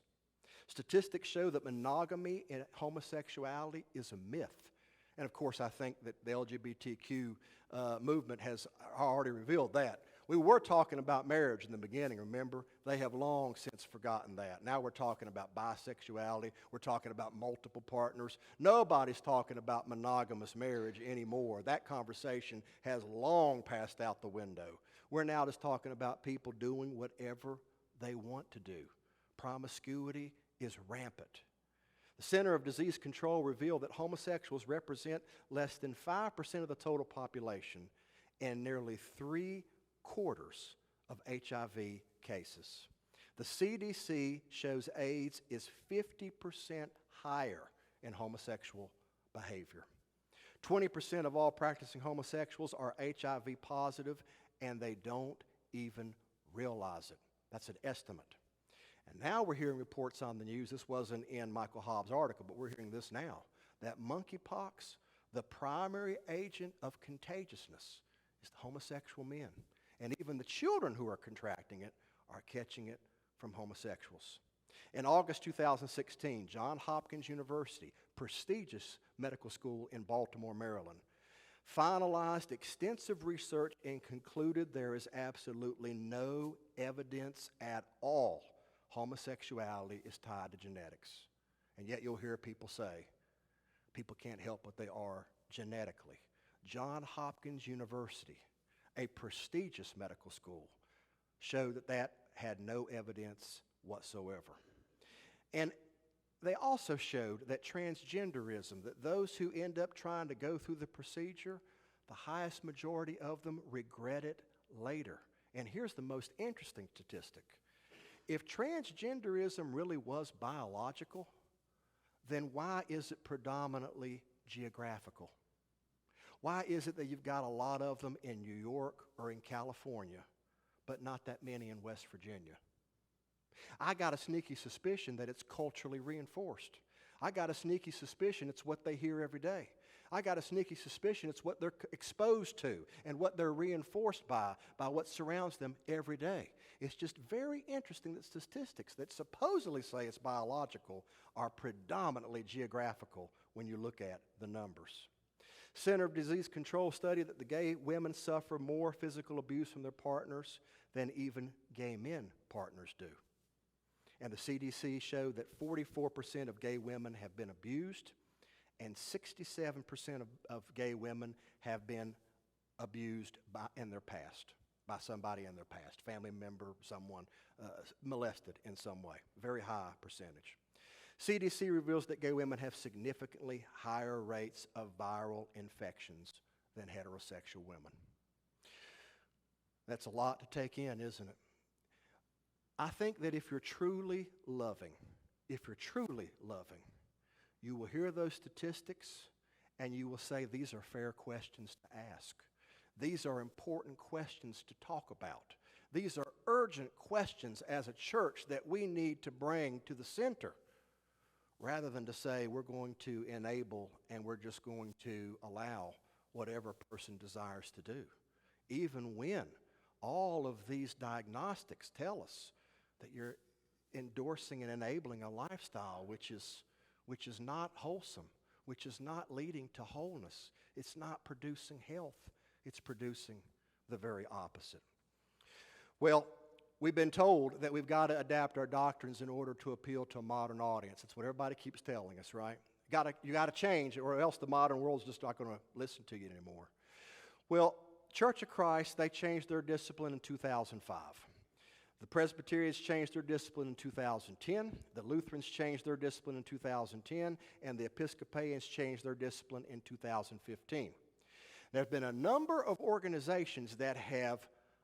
Statistics show that monogamy in homosexuality is a myth. And of course, I think that the LGBTQ movement has already revealed that. We were talking about marriage in the beginning, remember? They have long since forgotten that. Now we're talking about bisexuality. We're talking about multiple partners. Nobody's talking about monogamous marriage anymore. That conversation has long passed out the window. We're now just talking about people doing whatever they want to do. Promiscuity is rampant. The Center of Disease Control revealed that homosexuals represent less than 5% of the total population and nearly 3/4 of HIV cases. The CDC shows AIDS is 50% higher in homosexual behavior. 20% of all practicing homosexuals are HIV positive, and they don't even realize it. That's an estimate. And now we're hearing reports on the news. This wasn't in Michael Hobbs' article, but we're hearing this now, that monkeypox, the primary agent of contagiousness, is the homosexual men. And even the children who are contracting it are catching it from homosexuals. In August 2016, Johns Hopkins University, prestigious medical school in Baltimore, Maryland, finalized extensive research and concluded there is absolutely no evidence at all homosexuality is tied to genetics. And yet you'll hear people say, people can't help what they are genetically. Johns Hopkins University, a prestigious medical school, showed that had no evidence whatsoever. And they also showed that transgenderism, that those who end up trying to go through the procedure, the highest majority of them regret it later. And here's the most interesting statistic. If transgenderism really was biological, then why is it predominantly geographical? Why is it that you've got a lot of them in New York or in California, but not that many in West Virginia? I got a sneaky suspicion that it's culturally reinforced. I got a sneaky suspicion it's what they hear every day. I got a sneaky suspicion it's what they're exposed to and what they're reinforced by what surrounds them every day. It's just very interesting that statistics that supposedly say it's biological are predominantly geographical when you look at the numbers. Center of Disease Control studied that the gay women suffer more physical abuse from their partners than even gay men partners do. And the CDC showed that 44% of gay women have been abused, and 67% of gay women have been abused in their past, by somebody in their past, family member, someone molested in some way. Very high percentage. CDC reveals that gay women have significantly higher rates of viral infections than heterosexual women. That's a lot to take in, isn't it? I think that if you're truly loving, you will hear those statistics and you will say these are fair questions to ask. These are important questions to talk about. These are urgent questions as a church that we need to bring to the center, rather than to say we're going to enable and we're just going to allow whatever a person desires to do. Even when all of these diagnostics tell us that you're endorsing and enabling a lifestyle which is not wholesome, which is not leading to wholeness. It's not producing health. It's producing the very opposite. Well, we've been told that we've got to adapt our doctrines in order to appeal to a modern audience. That's what everybody keeps telling us, right? You got to change, or else the modern world's just not going to listen to you anymore. Well, Church of Christ, they changed their discipline in 2005. The Presbyterians changed their discipline in 2010. The Lutherans changed their discipline in 2010. And the Episcopalians changed their discipline in 2015. There have been a number of organizations that have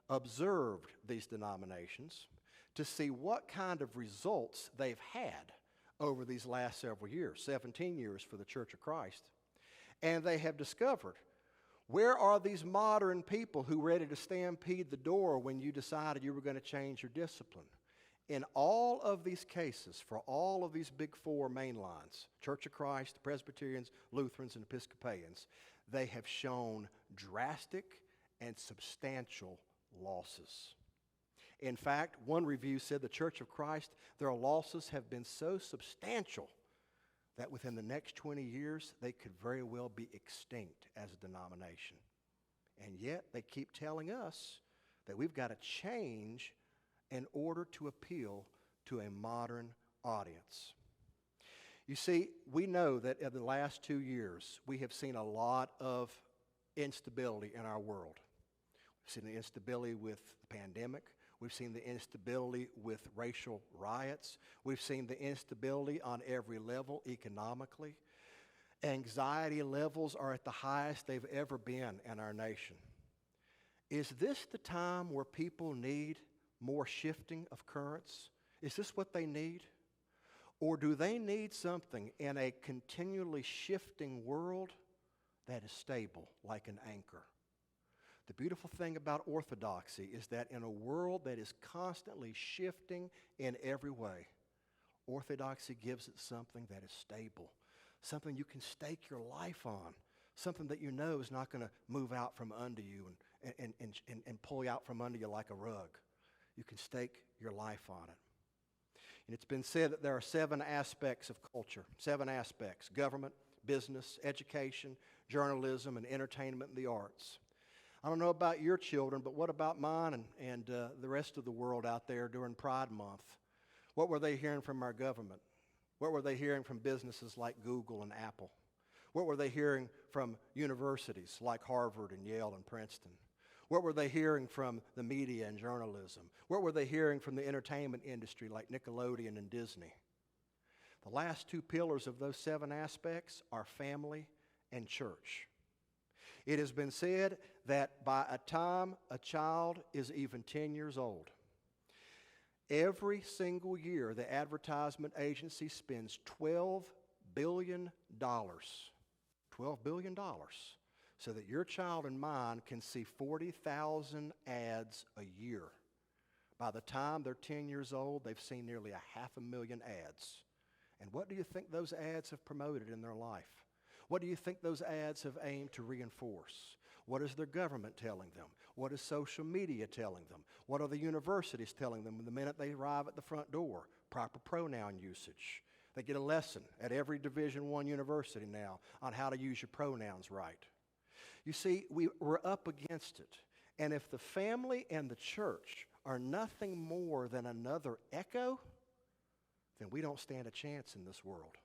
observed these denominations to see what kind of results they've had over these last several years, 17 years for the Church of Christ. And they have discovered, where are these modern people who were ready to stampede the door when you decided you were going to change your discipline? In all of these cases, for all of these big four main lines, Church of Christ, Presbyterians, Lutherans, and Episcopalians, they have shown drastic and substantial losses. In fact, one review said the Church of Christ, their losses have been so substantial that within the next 20 years, they could very well be extinct as a denomination. And yet, they keep telling us that we've got to change in order to appeal to a modern audience. You see, we know that in the last 2 years, we have seen a lot of instability in our world. We've seen the instability with the pandemic. We've seen the instability with racial riots. We've seen the instability on every level economically. Anxiety levels are at the highest they've ever been in our nation. Is this the time where people need more shifting of currents? Is this what they need? Or do they need something in a continually shifting world that is stable like an anchor? The beautiful thing about orthodoxy is that in a world that is constantly shifting in every way, orthodoxy gives it something that is stable, something you can stake your life on, something that you know is not going to move out from under you and pull you out from under you like a rug. You can stake your life on it. And it's been said that there are 7 aspects of culture, 7 aspects: government, business, education, journalism, and entertainment and the arts. I don't know about your children, but what about mine and the rest of the world out there during Pride Month? What were they hearing from our government? What were they hearing from businesses like Google and Apple? What were they hearing from universities like Harvard and Yale and Princeton? What were they hearing from the media and journalism? What were they hearing from the entertainment industry like Nickelodeon and Disney? The last 2 pillars of those 7 aspects are family and church. It has been said that by the time a child is even 10 years old, every single year the advertisement agency spends $12 billion. $12 billion. So that your child and mine can see 40,000 ads a year. By the time they're 10 years old, they've seen nearly 500,000 ads. And what do you think those ads have promoted in their life? What do you think those ads have aimed to reinforce? What is their government telling them? What is social media telling them? What are the universities telling them the minute they arrive at the front door? Proper pronoun usage. They get a lesson at every Division I university now on how to use your pronouns right. You see, we're up against it. And if the family and the church are nothing more than another echo, then we don't stand a chance in this world.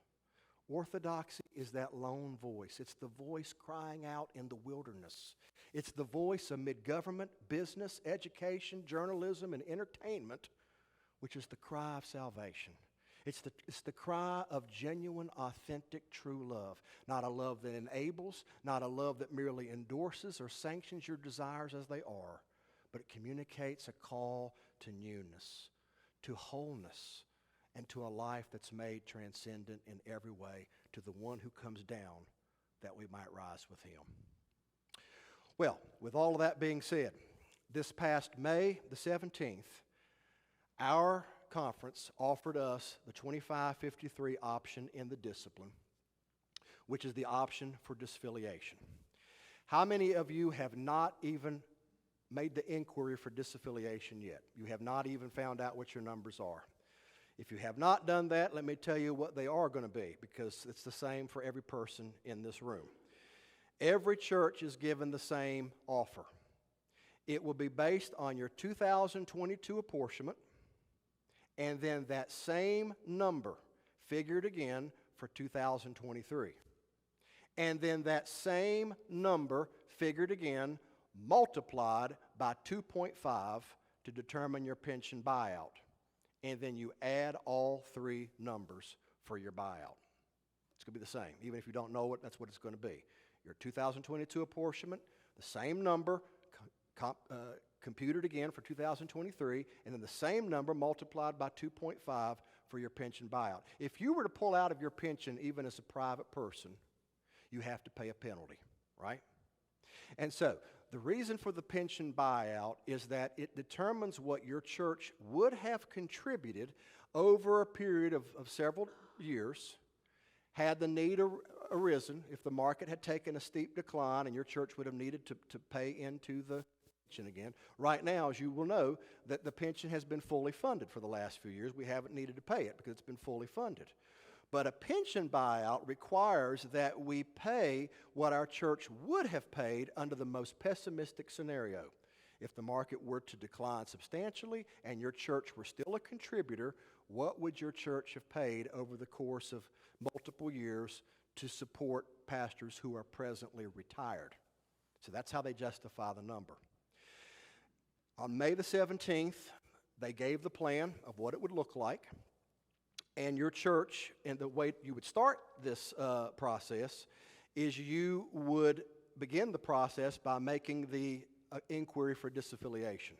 Orthodoxy is that lone voice. It's the voice crying out in the wilderness. It's the voice amid government, business, education, journalism, and entertainment, which is the cry of salvation. It's the cry of genuine, authentic, true love. Not a love that enables, not a love that merely endorses or sanctions your desires as they are, but it communicates a call to newness, to wholeness, and to a life that's made transcendent in every way to the one who comes down that we might rise with him. Well, with all of that being said, this past May the 17th, our conference offered us the 2553 option in the discipline, which is the option for disaffiliation. How many of you have not even made the inquiry for disaffiliation yet? You have not even found out what your numbers are. If you have not done that, let me tell you what they are going to be, because it's the same for every person in this room. Every church is given the same offer. It will be based on your 2022 apportionment, and then that same number figured again for 2023. And then that same number figured again multiplied by 2.5 to determine your pension buyout. And then you add all three numbers for your buyout. It's going to be the same. Even if you don't know it, that's what it's going to be. Your 2022 apportionment, the same number computed again for 2023, and then the same number multiplied by 2.5 for your pension buyout. If you were to pull out of your pension even as a private person, you have to pay a penalty, right? And so the reason for the pension buyout is that it determines what your church would have contributed over a period of several years had the need arisen, if the market had taken a steep decline and your church would have needed to pay into the pension again. Right now, as you will know, that the pension has been fully funded for the last few years. We haven't needed to pay it because it's been fully funded. But a pension buyout requires that we pay what our church would have paid under the most pessimistic scenario. If the market were to decline substantially and your church were still a contributor, what would your church have paid over the course of multiple years to support pastors who are presently retired? So that's how they justify the number. On May the 17th, they gave the plan of what it would look like. And your church, and the way you would start this process, is you would begin the process by making the inquiry for disaffiliation.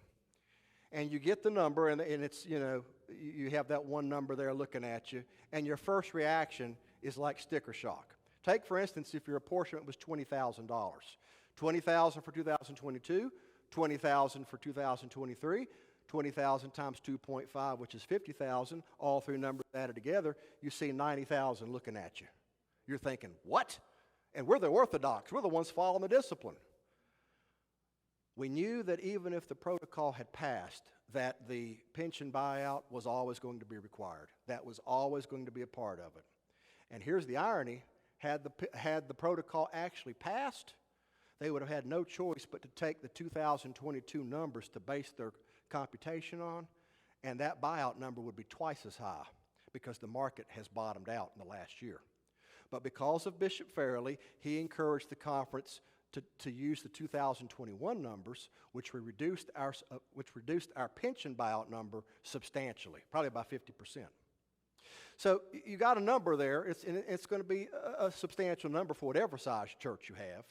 And you get the number, and it's, you have that one number there looking at you, and your first reaction is like sticker shock. Take, for instance, if your apportionment was $20,000. $20,000 for 2022, $20,000 for 2023, 20,000 times 2.5, which is 50,000, all three numbers added together, you see 90,000 looking at you. You're thinking, what? And we're the Orthodox. We're the ones following the discipline. We knew that even if the protocol had passed, that the pension buyout was always going to be required. That was always going to be a part of it. And here's the irony. Had the protocol actually passed, they would have had no choice but to take the 2022 numbers to base their computation on, and that buyout number would be twice as high because the market has bottomed out in the last year. But because of Bishop Farrelly, he encouraged the conference to use the 2021 numbers, which reduced our pension buyout number substantially, probably by 50%. So you got a number there. It's going to be a substantial number for whatever size church you have,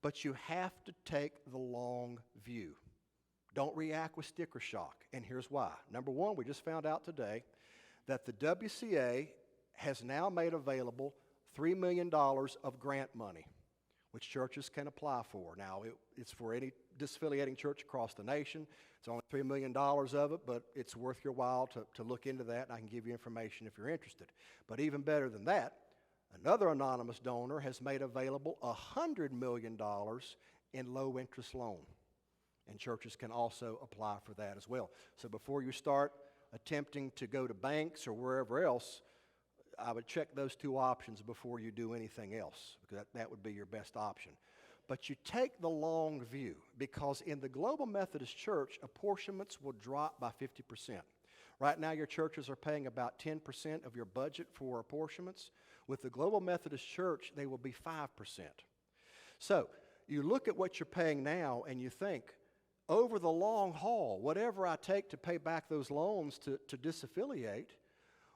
but you have to take the long view. Don't react with sticker shock, and here's why. Number one, we just found out today that the WCA has now made available $3 million of grant money, which churches can apply for. Now, it's for any disaffiliating church across the nation. It's only $3 million of it, but it's worth your while to look into that, and I can give you information if you're interested. But even better than that, another anonymous donor has made available $100 million in low-interest loan. And churches can also apply for that as well. So before you start attempting to go to banks or wherever else, I would check those two options before you do anything else, because that would be your best option. But you take the long view, because in the Global Methodist Church, apportionments will drop by 50%. Right now, your churches are paying about 10% of your budget for apportionments. With the Global Methodist Church, they will be 5%. So you look at what you're paying now and you think, over the long haul, whatever I take to pay back those loans to disaffiliate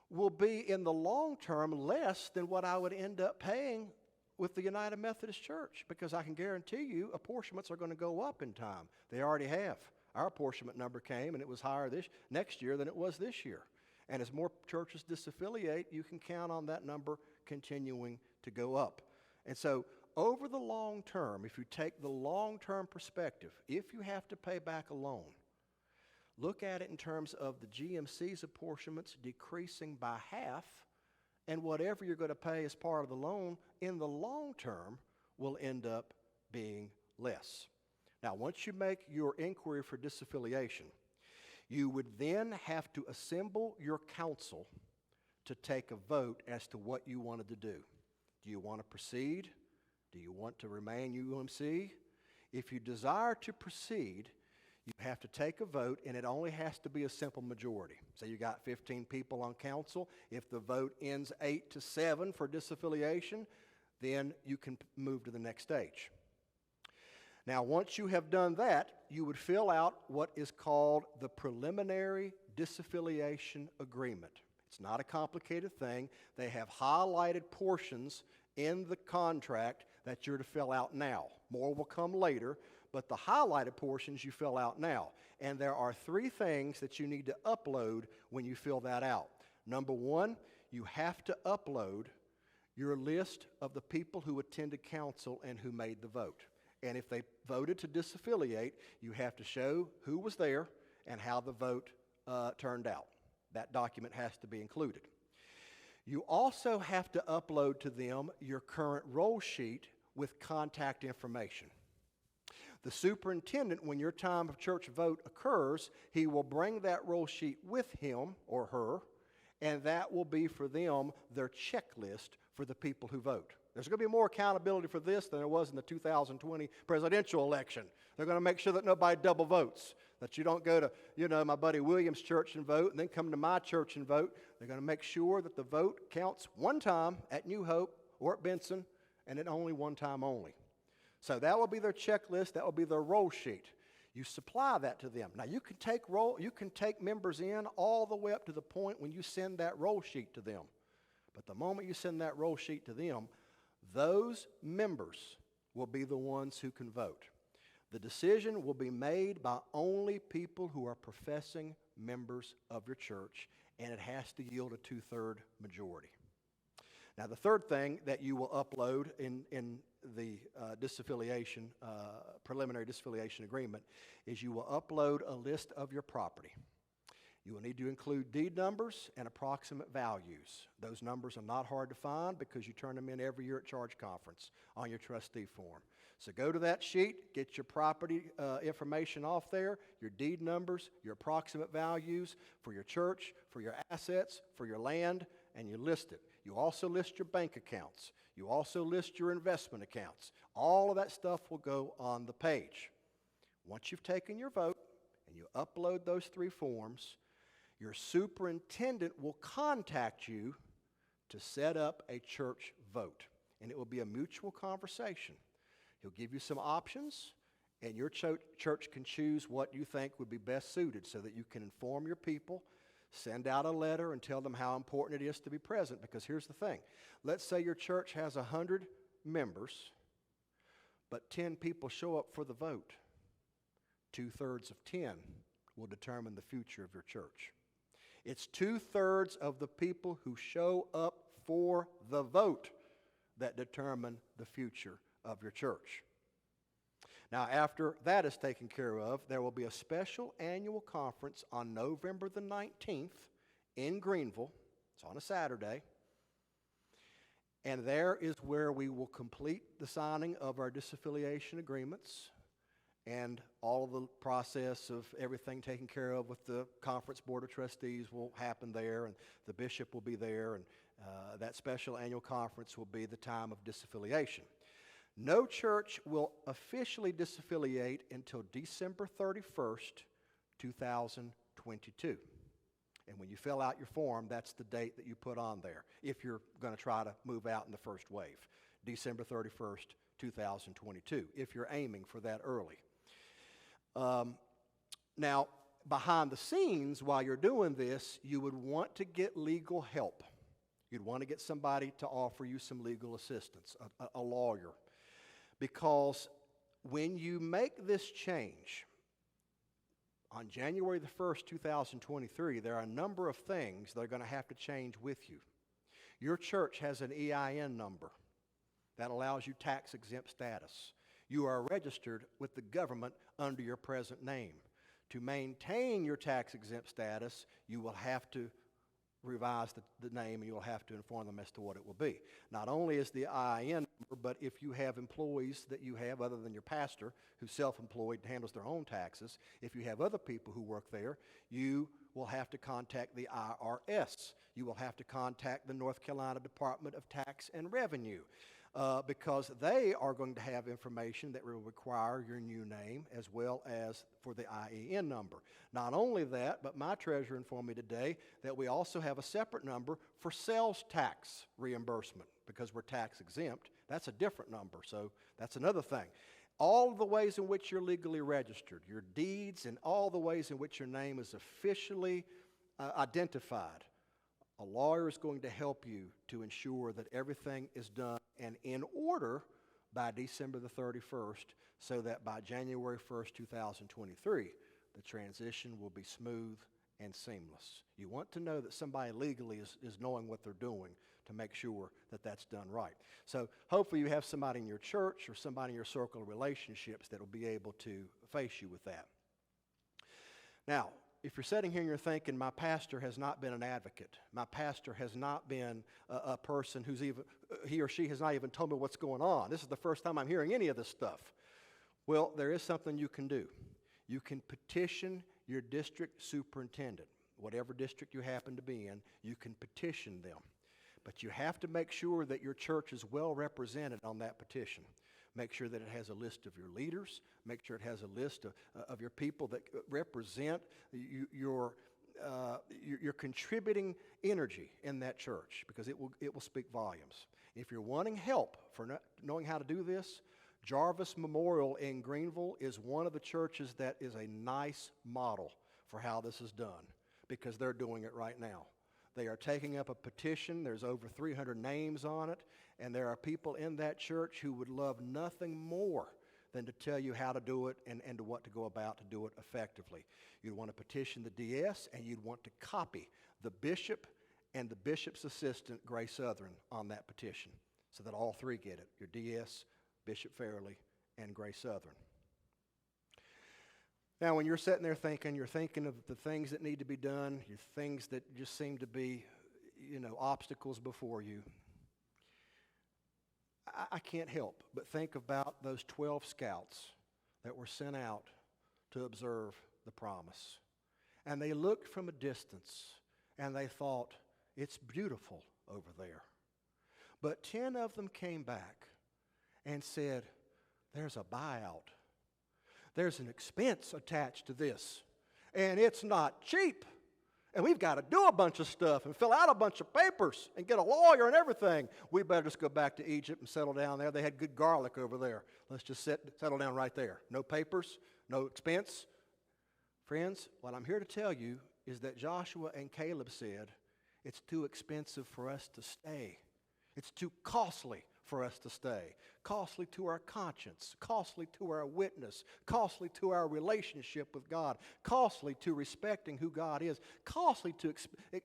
will be in the long term less than what I would end up paying with the United Methodist Church, because I can guarantee you apportionments are going to go up in time. They already have. Our apportionment number came and it was higher next year than it was this year. And as more churches disaffiliate, you can count on that number continuing to go up. And so over the long term, if you take the long-term perspective, if you have to pay back a loan, look at it in terms of the GMC's apportionments decreasing by half, and whatever you're going to pay as part of the loan in the long term will end up being less. Now, once you make your inquiry for disaffiliation, you would then have to assemble your council to take a vote as to what you wanted to do. Do you want to proceed Do you want to remain UMC? If you desire to proceed, you have to take a vote, and it only has to be a simple majority. Say you got 15 people on council. If the vote ends 8-7 for disaffiliation, then you can move to the next stage. Now, once you have done that, you would fill out what is called the preliminary disaffiliation agreement. It's not a complicated thing. They have highlighted portions in the contract that you're to fill out now. More will come later, but the highlighted portions you fill out now. And there are 3 things that you need to upload when you fill that out. Number 1, you have to upload your list of the people who attended council and who made the vote. And if they voted to disaffiliate, you have to show who was there and how the vote turned out. That document has to be included. You also have to upload to them your current roll sheet with contact information. The superintendent, when your time of church vote occurs, he will bring that roll sheet with him or her, and that will be for them their checklist for the people who vote. There's going to be more accountability for this than there was in the 2020 presidential election. They're going to make sure that nobody double votes, that you don't go to, my buddy William's church and vote and then come to my church and vote. They're going to make sure that the vote counts one time at New Hope or at Benson, and at only one time only. So that will be their checklist. That will be their roll sheet. You supply that to them. Now you can take members in all the way up to the point when you send that roll sheet to them. But the moment you send that roll sheet to them, those members will be the ones who can vote. The decision will be made by only people who are professing members of your church, and it has to yield a 2/3 majority. Now, the third thing that you will upload in the disaffiliation, preliminary disaffiliation agreement is you will upload a list of your property. You will need to include deed numbers and approximate values. Those numbers are not hard to find because you turn them in every year at charge conference on your trustee form. So go to that sheet, get your property information off there, your deed numbers, your approximate values for your church, for your assets, for your land, and you list it. You also list your bank accounts. You also list your investment accounts. All of that stuff will go on the page. Once you've taken your vote and you upload those 3 forms, your superintendent will contact you to set up a church vote. And it will be a mutual conversation. He'll give you some options, and your church can choose what you think would be best suited so that you can inform your people, send out a letter, and tell them how important it is to be present. Because here's the thing. Let's say your church has 100 members, but 10 people show up for the vote. 2/3 of 10 will determine the future of your church. It's 2/3 of the people who show up for the vote that determine the future of your church. Now, after that is taken care of, there will be a special annual conference on November the 19th in Greenville. It's on a Saturday. And there is where we will complete the signing of our disaffiliation agreements, and all of the process of everything taken care of with the conference board of trustees will happen there, and the bishop will be there, and that special annual conference will be the time of disaffiliation. No church will officially disaffiliate until December 31st, 2022. And when you fill out your form, that's the date that you put on there, if you're going to try to move out in the first wave. December 31st, 2022, if you're aiming for that early. Now, behind the scenes, while you're doing this, you would want to get legal help. You'd want to get somebody to offer you some legal assistance, a lawyer. Because when you make this change, on January the 1st, 2023, there are a number of things that are going to have to change with you. Your church has an EIN number that allows you tax-exempt status. You are registered with the government under your present name. To maintain your tax-exempt status, you will have to revise the name, and you'll have to inform them as to what it will be. Not only is the EIN number, but if you have employees that you have other than your pastor who's self-employed and handles their own taxes, if you have other people who work there, you will have to contact the IRS. You will have to contact the North Carolina Department of Tax and Revenue. because they are going to have information that will require your new name as well as for the IEN number. Not only that, but my treasurer informed me today that we also have a separate number for sales tax reimbursement because we're tax exempt. That's a different number, so that's another thing. All the ways in which you're legally registered, your deeds, and all the ways in which your name is officially identified. A lawyer is going to help you to ensure that everything is done and in order by December the 31st so that by January 1st, 2023, the transition will be smooth and seamless. You want to know that somebody legally is knowing what they're doing to make sure that that's done right. So hopefully you have somebody in your church or somebody in your circle of relationships that will be able to face you with that. Now, if you're sitting here and you're thinking, my pastor has not been an advocate, my pastor has not been a person who's even, he or she has not even told me what's going on. This is the first time I'm hearing any of this stuff. Well, there is something you can do. You can petition your district superintendent. Whatever district you happen to be in, you can petition them. But you have to make sure that your church is well represented on that petition. Make sure that it has a list of your leaders. Make sure it has a list of your people that represent your contributing energy in that church, because it will speak volumes. If you're wanting help for knowing how to do this, Jarvis Memorial in Greenville is one of the churches that is a nice model for how this is done, because they're doing it right now. They are taking up a petition. There's over 300 names on it, and there are people in that church who would love nothing more than to tell you how to do it and to what to go about to do it effectively. You'd want to petition the DS, and you'd want to copy the bishop and the bishop's assistant, Gray Southern, on that petition so that all three get it, your DS, Bishop Fairley, and Gray Southern. Now, when you're sitting there thinking, you're thinking of the things that need to be done, your things that just seem to be, obstacles before you. I can't help but think about those 12 scouts that were sent out to observe the promise. And they looked from a distance, and they thought, it's beautiful over there. But 10 of them came back and said, there's a buyout. There's an expense attached to this, and it's not cheap. And we've got to do a bunch of stuff and fill out a bunch of papers and get a lawyer and everything. We better just go back to Egypt and settle down there. They had good garlic over there. Let's just settle down right there. No papers, no expense. Friends, what I'm here to tell you is that Joshua and Caleb said, it's too expensive for us to stay. It's too costly for us to stay. Costly to our conscience, costly to our witness, costly to our relationship with God, costly to respecting who God is, costly to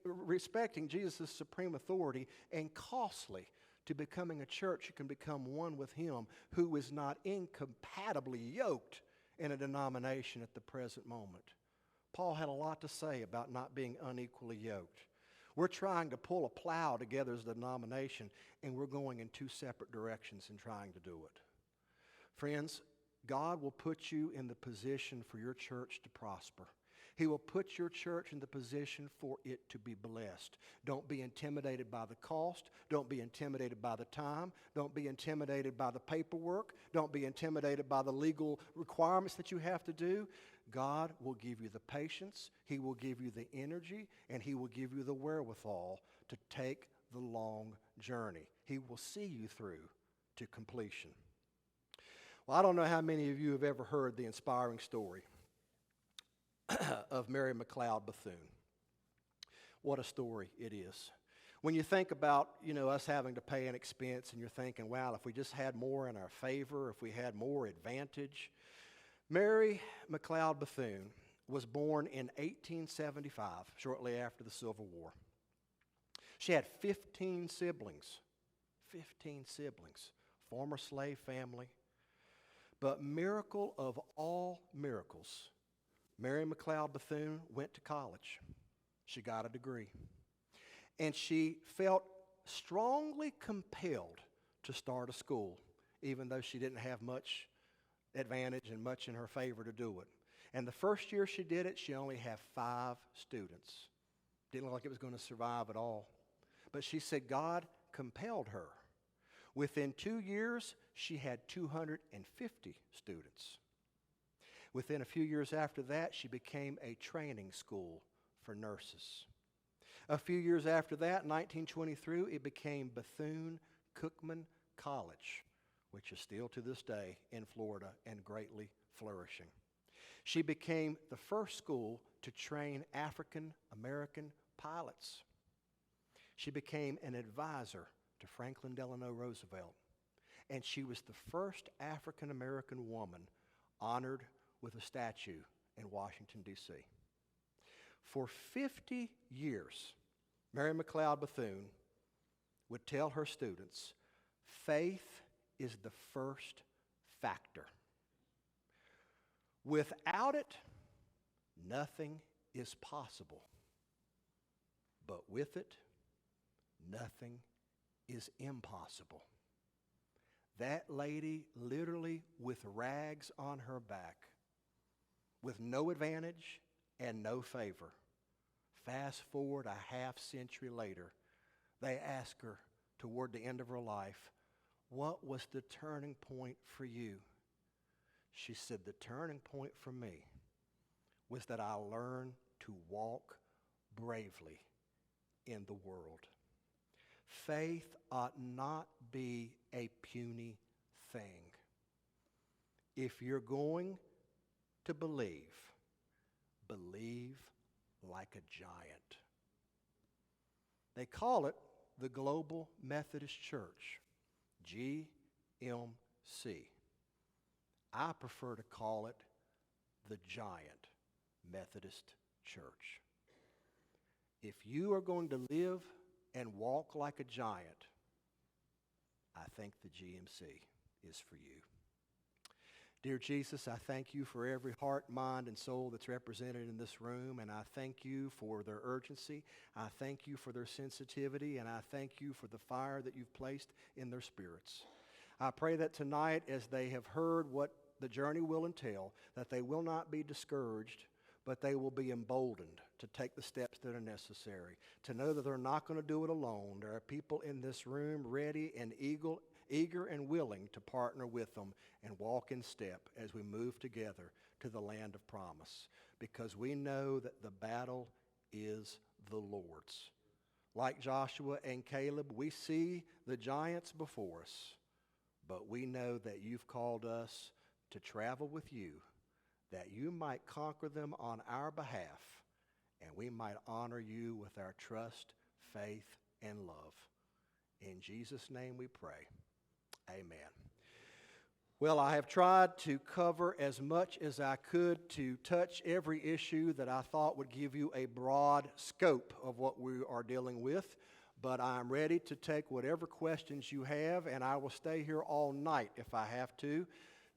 respecting Jesus' supreme authority, and costly to becoming a church who can become one with Him, who is not incompatibly yoked in a denomination at the present moment. Paul had a lot to say about not being unequally yoked. We're trying to pull a plow together as a denomination, and we're going in two separate directions in trying to do it. Friends, God will put you in the position for your church to prosper. He will put your church in the position for it to be blessed. Don't be intimidated by the cost. Don't be intimidated by the time. Don't be intimidated by the paperwork. Don't be intimidated by the legal requirements that you have to do. God will give you the patience, He will give you the energy, and He will give you the wherewithal to take the long journey. He will see you through to completion. Well, I don't know how many of you have ever heard the inspiring story of Mary McLeod Bethune. What a story it is. When you think about, us having to pay an expense, and you're thinking, wow, if we just had more in our favor, if we had more advantage. Mary McLeod Bethune was born in 1875, shortly after the Civil War. She had 15 siblings, former slave family. But miracle of all miracles, Mary McLeod Bethune went to college. She got a degree. And she felt strongly compelled to start a school, even though she didn't have much advantage and much in her favor to do it. And the first year she did it, she only had 5 students. Didn't look like it was going to survive at all. But she said God compelled her. Within 2 years, she had 250 students. Within a few years after that, she became a training school for nurses. A few years after that, in 1923, it became Bethune-Cookman College, which is still to this day in Florida and greatly flourishing. She became the first school to train African American pilots. She became an advisor to Franklin Delano Roosevelt, and she was the first African American woman honored with a statue in Washington, D.C. For 50 years, Mary McLeod Bethune would tell her students, faith is the first factor. Without it, nothing is possible. But with it, nothing is impossible. That lady, literally with rags on her back, with no advantage and no favor. Fast forward a half century later, they ask her toward the end of her life, what was the turning point for you? She said, the turning point for me was that I learned to walk bravely in the world. Faith ought not be a puny thing. If you're going to believe, believe like a giant. They call it the Global Methodist Church, GMC. I prefer to call it the Giant Methodist Church. If you are going to live and walk like a giant, I think the GMC is for you. Dear Jesus, I thank you for every heart, mind, and soul that's represented in this room, and I thank you for their urgency. I thank you for their sensitivity, and I thank you for the fire that you've placed in their spirits. I pray that tonight, as they have heard what the journey will entail, that they will not be discouraged, but they will be emboldened to take the steps that are necessary, to know that they're not going to do it alone. There are people in this room ready and eager and willing to partner with them and walk in step as we move together to the land of promise, because we know that the battle is the Lord's. Like Joshua and Caleb, we see the giants before us, but we know that you've called us to travel with you, that you might conquer them on our behalf, and we might honor you with our trust, faith, and love. In Jesus' name we pray. Amen. Well, I have tried to cover as much as I could to touch every issue that I thought would give you a broad scope of what we are dealing with, but I'm ready to take whatever questions you have, and I will stay here all night if I have to.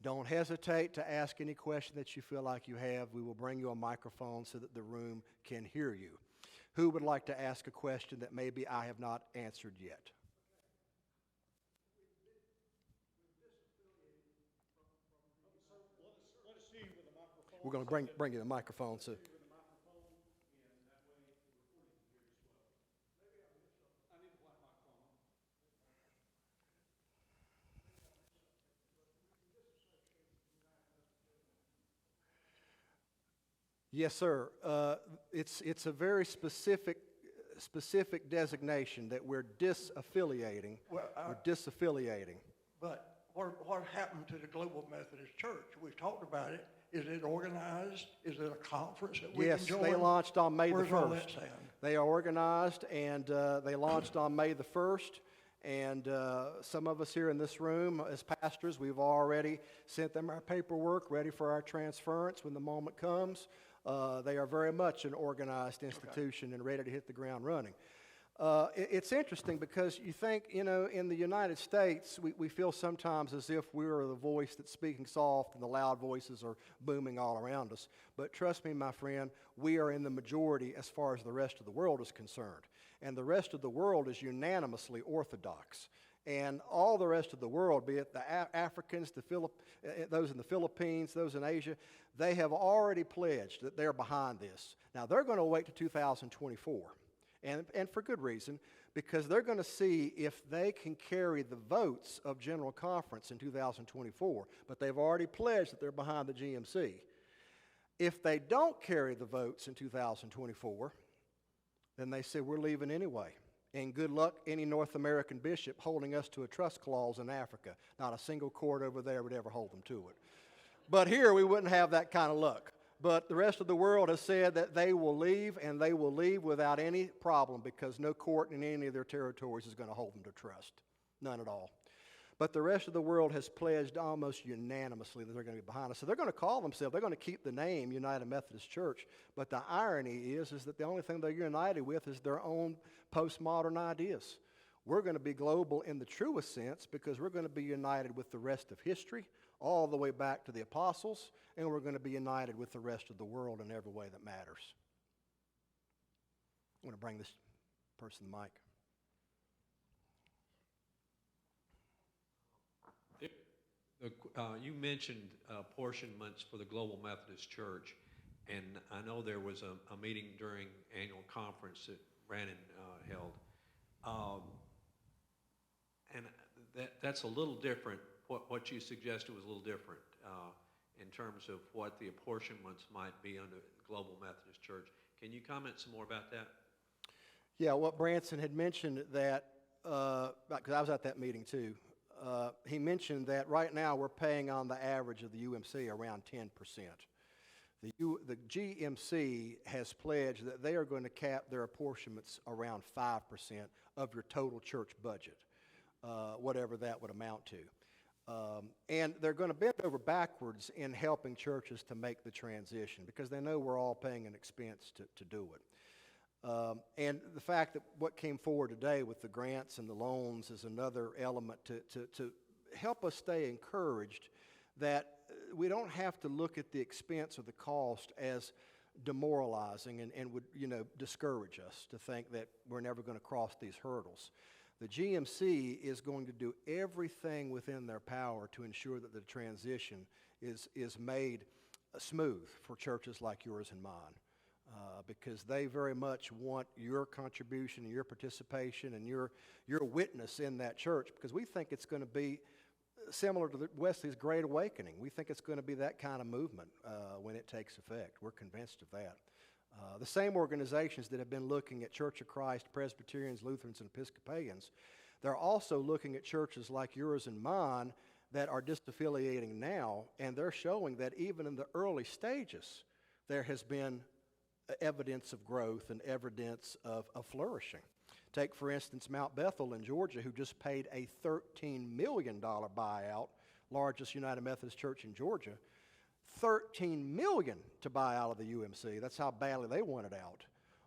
Don't hesitate to ask any question that you feel like you have. We will bring you a microphone so that the room can hear you. Who would like to ask a question that maybe I have not answered yet? We're going to bring you the microphone. So. Yes, sir. It's a very specific designation that we're disaffiliating. Well, we're disaffiliating. But what happened to the Global Methodist Church? We've talked about it. Is it organized? Is it a conference that we can join? Yes, they launched on May the 1st. Where's all that stand? They are organized, and they launched on May the 1st. And some of us here in this room, as pastors, we've already sent them our paperwork, ready for our transference when the moment comes. They are very much an organized institution and ready to hit the ground running. It's interesting because you think, in the United States, we feel sometimes as if we're the voice that's speaking soft and the loud voices are booming all around us. But trust me, my friend, we are in the majority as far as the rest of the world is concerned. And the rest of the world is unanimously orthodox. And all the rest of the world, be it the Africans, those in the Philippines, those in Asia, they have already pledged that they're behind this. Now, they're going to wait to 2024. And for good reason, because they're going to see if they can carry the votes of General Conference in 2024, but they've already pledged that they're behind the GMC. If they don't carry the votes in 2024, then they say, we're leaving anyway. And good luck any North American bishop holding us to a trust clause in Africa. Not a single court over there would ever hold them to it. But here we wouldn't have that kind of luck. But the rest of the world has said that they will leave, and they will leave without any problem because no court in any of their territories is going to hold them to trust. None at all. But the rest of the world has pledged almost unanimously that they're going to be behind us. So they're going to call themselves, they're going to keep the name United Methodist Church. But the irony is that the only thing they're united with is their own postmodern ideas. We're going to be global in the truest sense because we're going to be united with the rest of history, all the way back to the apostles, and we're going to be united with the rest of the world in every way that matters. I'm going to bring this person the mic. You mentioned apportionments for the Global Methodist Church, and I know there was a meeting during annual conference that Brandon held, and that's a little different. What you suggested was a little different in terms of what the apportionments might be under the Global Methodist Church. Can you comment some more about that? Yeah, what Branson had mentioned that, because I was at that meeting too, he mentioned that right now we're paying on the average of the UMC around 10%. The GMC has pledged that they are going to cap their apportionments around 5% of your total church budget, whatever that would amount to. And they're going to bend over backwards in helping churches to make the transition because they know we're all paying an expense to do it. And the fact that what came forward today with the grants and the loans is another element to help us stay encouraged that we don't have to look at the expense or the cost as demoralizing and would, discourage us to think that we're never going to cross these hurdles. The GMC is going to do everything within their power to ensure that the transition is made smooth for churches like yours and mine. Because they very much want your contribution and your participation and your witness in that church, because we think it's going to be similar to the Wesley's Great Awakening. We think it's going to be that kind of movement when it takes effect. We're convinced of that. The same organizations that have been looking at Church of Christ, Presbyterians, Lutherans, and Episcopalians, they're also looking at churches like yours and mine that are disaffiliating now, and they're showing that even in the early stages, there has been evidence of growth and evidence of flourishing. Take, for instance, Mount Bethel in Georgia, who just paid a $13 million buyout, largest United Methodist Church in Georgia, $13 million to buy out of the UMC. That's how badly they wanted out.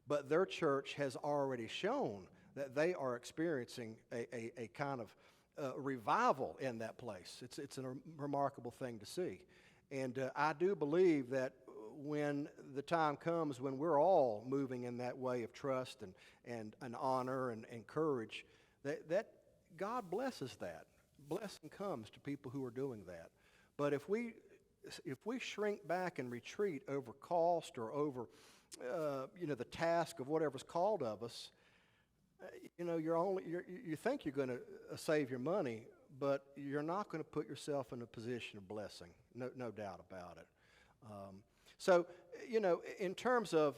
But their church has already shown that they are experiencing a kind of revival in that place. It's a remarkable thing to see. And I do believe that when the time comes when we're all moving in that way of trust and honor and courage, that God blesses that. Blessing comes to people who are doing that. But if we shrink back and retreat over cost or over the task of whatever's called of us, you think you're going to save your money, but you're not going to put yourself in a position of blessing. No doubt about it. So, in terms of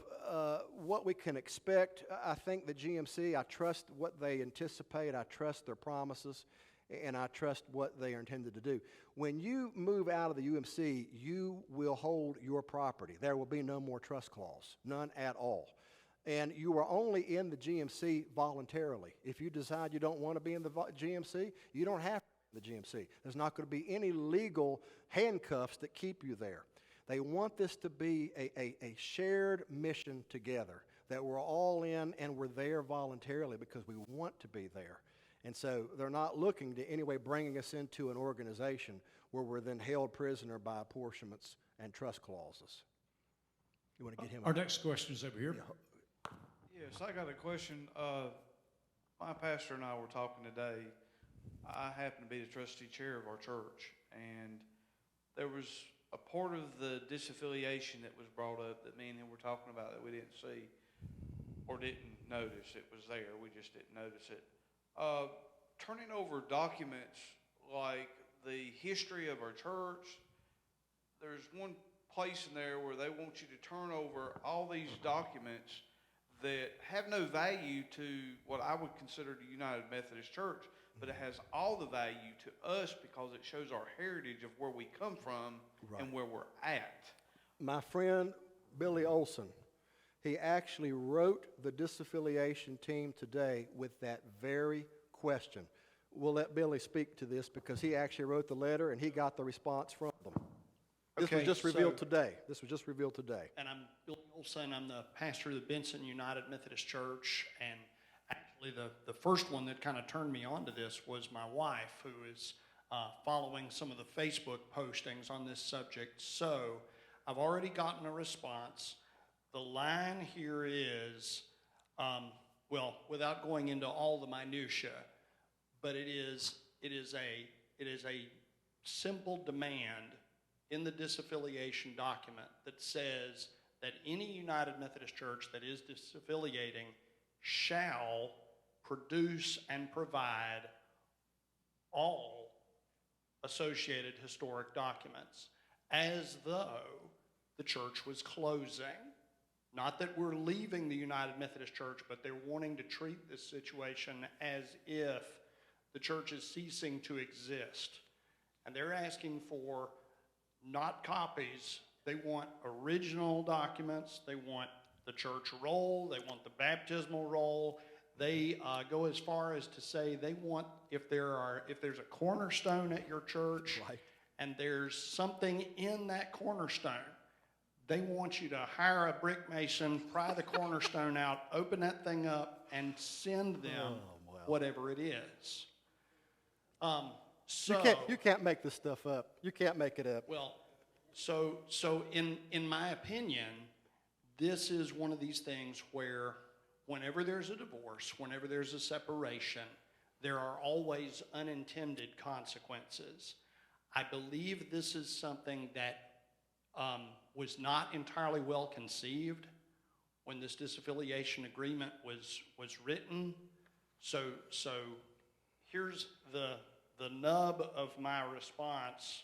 what we can expect, I think the GMC, I trust what they anticipate, I trust their promises, and I trust what they are intended to do. When you move out of the UMC, you will hold your property. There will be no more trust clause, none at all. And you are only in the GMC voluntarily. If you decide you don't want to be in the GMC, you don't have to be in the GMC. There's not going to be any legal handcuffs that keep you there. They want this to be a shared mission together, that we're all in and we're there voluntarily because we want to be there. And so they're not looking to anyway bringing us into an organization where we're then held prisoner by apportionments and trust clauses. You want to get him? Our next question is over here. Yes, I got a question. My pastor and I were talking today. I happen to be the trustee chair of our church, and there was a part of the disaffiliation that was brought up that me and him were talking about that we didn't see. or didn't notice it was there. We just didn't notice it. Turning over documents like the history of our church, there's one place in there where they want you to turn over all these documents that have no value to what I would consider the United Methodist Church, but it has all the value to us because it shows our heritage of where we come from and where we're at. My friend Billy Olson, he actually wrote the disaffiliation team today with that very question. We'll let Billy speak to this because he actually wrote the letter and he got the response from them. This was just revealed today. This was just revealed today. And I'm Billy Olson. I'm the pastor of the Benson United Methodist Church. And actually, the first one that kind of turned me on to this was my wife, who is following some of the Facebook postings on this subject. So I've already gotten a response. The line here is, well, without going into all the minutia, but it is a simple demand in the disaffiliation document that says that any United Methodist Church that is disaffiliating shall produce and provide all associated historic documents, as though the church was closing. Not that we're leaving the United Methodist Church, but they're wanting to treat this situation as if the church is ceasing to exist. And they're asking for not copies. They want original documents. They want the church roll. They want the baptismal roll. They go as far as to say they want, if there's a cornerstone at your church, and there's something in that cornerstone, they want you to hire a brick mason, pry the cornerstone out, open that thing up, and send them whatever it is. So You can't make this stuff up. You can't make it up. Well, so in my opinion, this is one of these things where whenever there's a divorce, whenever there's a separation, there are always unintended consequences. I believe this is something that was not entirely well conceived when this disaffiliation agreement was written. So here's the nub of my response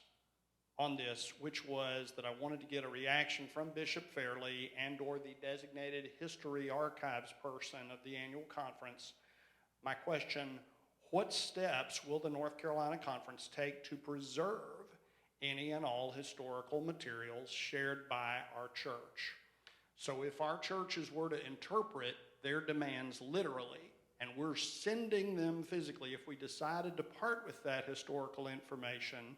on this, which was that I wanted to get a reaction from Bishop Fairley and or the designated history archives person of the annual conference. My question, what steps will the North Carolina Conference take to preserve any and all historical materials shared by our church? So if our churches were to interpret their demands literally, and we're sending them physically, if we decided to part with that historical information,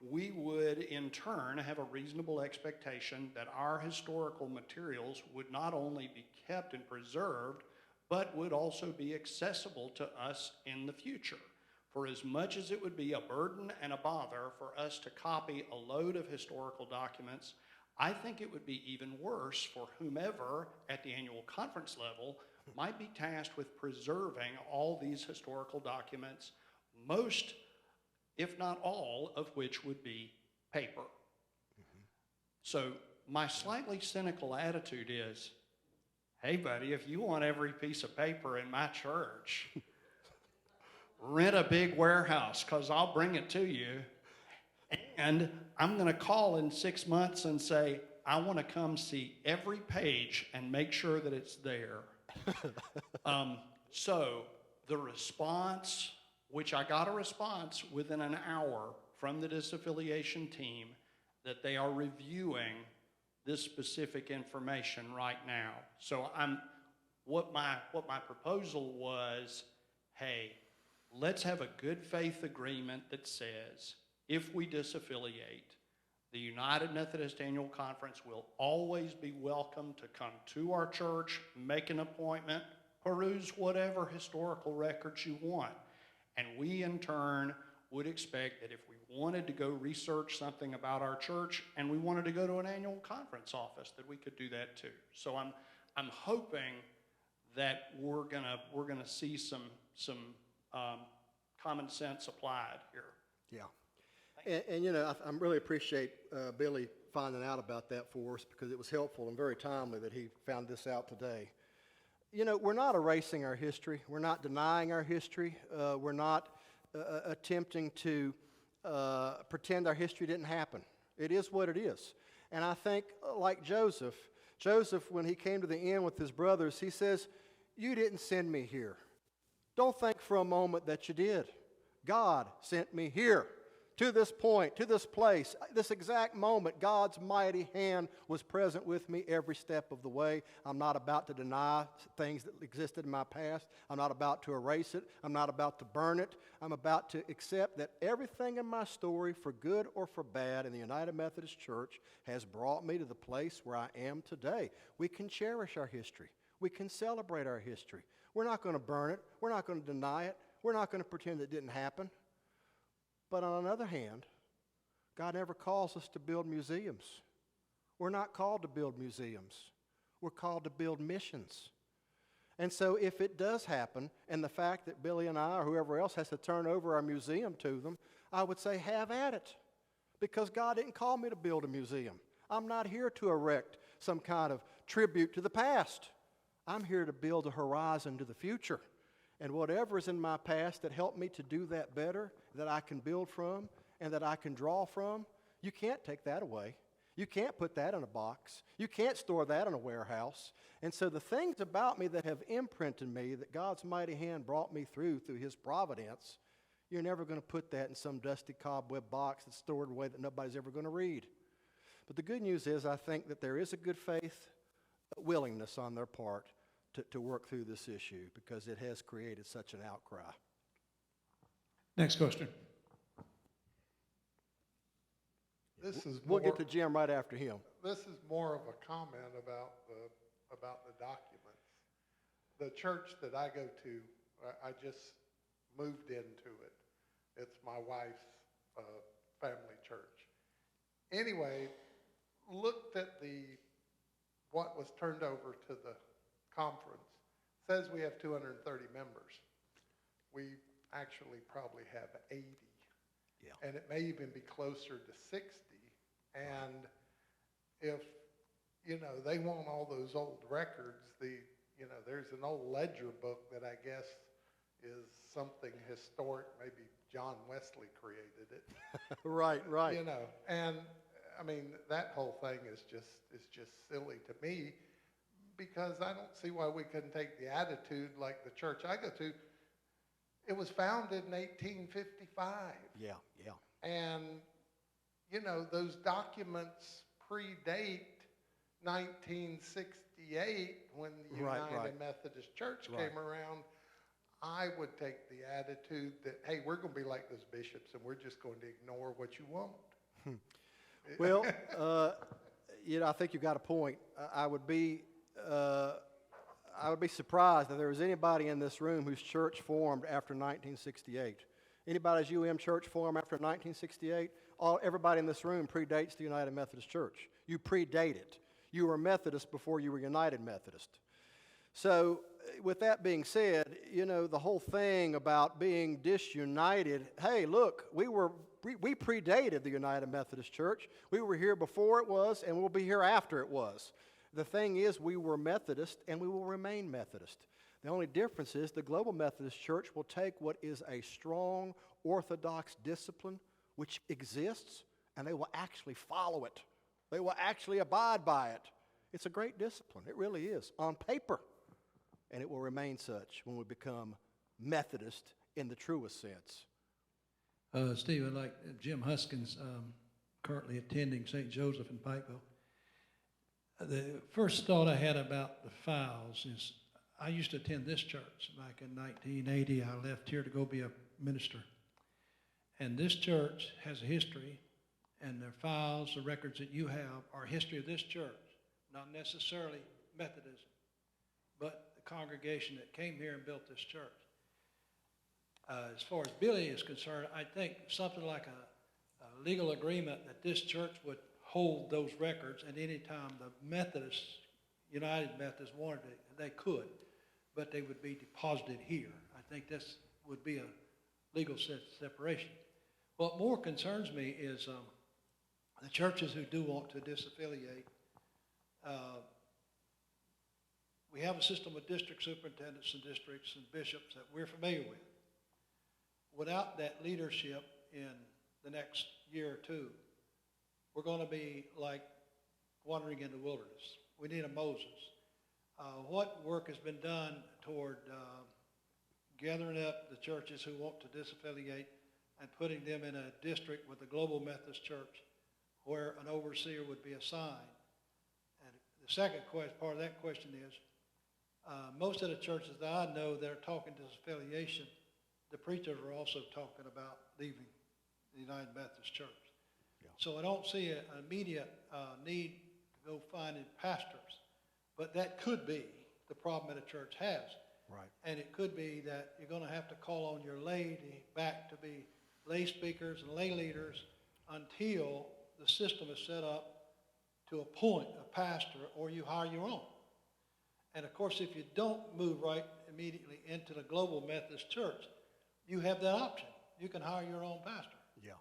we would in turn have a reasonable expectation that our historical materials would not only be kept and preserved, but would also be accessible to us in the future. For as much as it would be a burden and a bother for us to copy a load of historical documents, I think it would be even worse for whomever at the annual conference level might be tasked with preserving all these historical documents, most, if not all, of which would be paper. So my slightly cynical attitude is, hey buddy, if you want every piece of paper in my church, rent a big warehouse, because I'll bring it to you, and I'm going to call in 6 months and say, I want to come see every page and make sure that it's there. So the response, which I got a response within an hour from the disaffiliation team, that they are reviewing this specific information right now. So what my proposal was, hey, let's have a good faith agreement that says if we disaffiliate, the United Methodist Annual Conference will always be welcome to come to our church, make an appointment, peruse whatever historical records you want. And we in turn would expect that if we wanted to go research something about our church and we wanted to go to an annual conference office, that we could do that too. So I'm hoping that we're gonna see some common sense applied here. Yeah. And you know, I really appreciate Billy finding out about that for us because it was helpful and very timely that he found this out today. You know, we're not erasing our history. We're not denying our history. We're not attempting to pretend our history didn't happen. It is what it is. And I think, like Joseph, when he came to the end with his brothers, he says, "You didn't send me here. Don't think for a moment that you did. God sent me here, to this point, to this place. This exact moment, God's mighty hand was present with me every step of the way. I'm not about to deny things that existed in my past. I'm not about to erase it. I'm not about to burn it. I'm about to accept that everything in my story, for good or for bad, in the United Methodist Church has brought me to the place where I am today." We can cherish our history. We can celebrate our history. We're not going to burn it. We're not going to deny it. We're not going to pretend it didn't happen. But on the other hand, God never calls us to build museums. We're not called to build museums. We're called to build missions. And so if it does happen, and the fact that Billy and I or whoever else has to turn over our museum to them, I would say have at it. Because God didn't call me to build a museum. I'm not here to erect some kind of tribute to the past. I'm here to build a horizon to the future. And whatever is in my past that helped me to do that better, that I can build from and that I can draw from, you can't take that away. You can't put that in a box. You can't store that in a warehouse. And so the things about me that have imprinted me, that God's mighty hand brought me through His providence, you're never going to put that in some dusty cobweb box that's stored away that nobody's ever going to read. But the good news is I think that there is a good faith, willingness on their part to work through this issue because it has created such an outcry. Next question. We'll get to Jim right after him. This is more of a comment about the documents. The church that I go to, I just moved into it. It's my wife's family church. Anyway, looked at what was turned over to the conference. Says we have 230 members. We actually probably have 80. Yeah. And it may even be closer to 60. And if, they want all those old records, there's an old ledger book that I guess is something historic. Maybe John Wesley created it. Right. And I mean, that whole thing is just silly to me because I don't see why we couldn't take the attitude like the church I go to. It was founded in 1855. Yeah. And, those documents predate 1968 when the United Methodist Church came around. I would take the attitude that, hey, we're going to be like those bishops and we're just going to ignore what you want. Well, I think you've got a point. I would be surprised if there was anybody in this room whose church formed after 1968. Anybody's church formed after 1968? Everybody in this room predates the United Methodist Church. You predate it. You were Methodist before you were United Methodist. So, with that being said, the whole thing about being disunited, hey, look, we predated the United Methodist Church. We were here before it was, and we'll be here after it was. The thing is, we were Methodist, and we will remain Methodist. The only difference is the Global Methodist Church will take what is a strong Orthodox discipline, which exists, and they will actually follow it. They will actually abide by it. It's a great discipline. It really is, on paper. And it will remain such when we become Methodist in the truest sense. Steve, I'd like Jim Huskins, currently attending St. Joseph in Pikeville. The first thought I had about the files is I used to attend this church back in 1980. I left here to go be a minister. And this church has a history, and their files, the records that you have, are history of this church, not necessarily Methodism, but the congregation that came here and built this church. As far as Billy is concerned, I think something like a legal agreement that this church would hold those records, and any time the Methodists, United Methodists wanted it, they could, but they would be deposited here. I think this would be a legal separation. What more concerns me is the churches who do want to disaffiliate, we have a system of district superintendents and districts and bishops that we're familiar with. Without that leadership in the next year or two, we're going to be like wandering in the wilderness. We need a Moses. What work has been done toward gathering up the churches who want to disaffiliate and putting them in a district with the Global Methodist Church where an overseer would be assigned? And the second part of that question is, most of the churches that I know that are talking disaffiliation, the preachers are also talking about leaving the United Methodist Church. Yeah. So I don't see an immediate need to go finding pastors, but that could be the problem that a church has. Right. And it could be that you're going to have to call on your laity back to be lay speakers and lay leaders until the system is set up to appoint a pastor or you hire your own. And of course, if you don't move right immediately into the Global Methodist Church, you have that option. You can hire your own pastor. Yeah.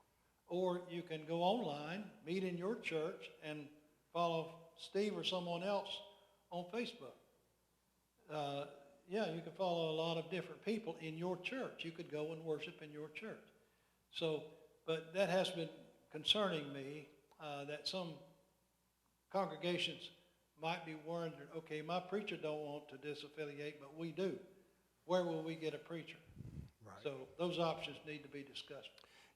Or you can go online, meet in your church, and follow Steve or someone else on Facebook. You can follow a lot of different people in your church. You could go and worship in your church. So, but that has been concerning me, that some congregations might be wondering, okay, my preacher don't want to disaffiliate, but we do. Where will we get a preacher? Right. So those options need to be discussed.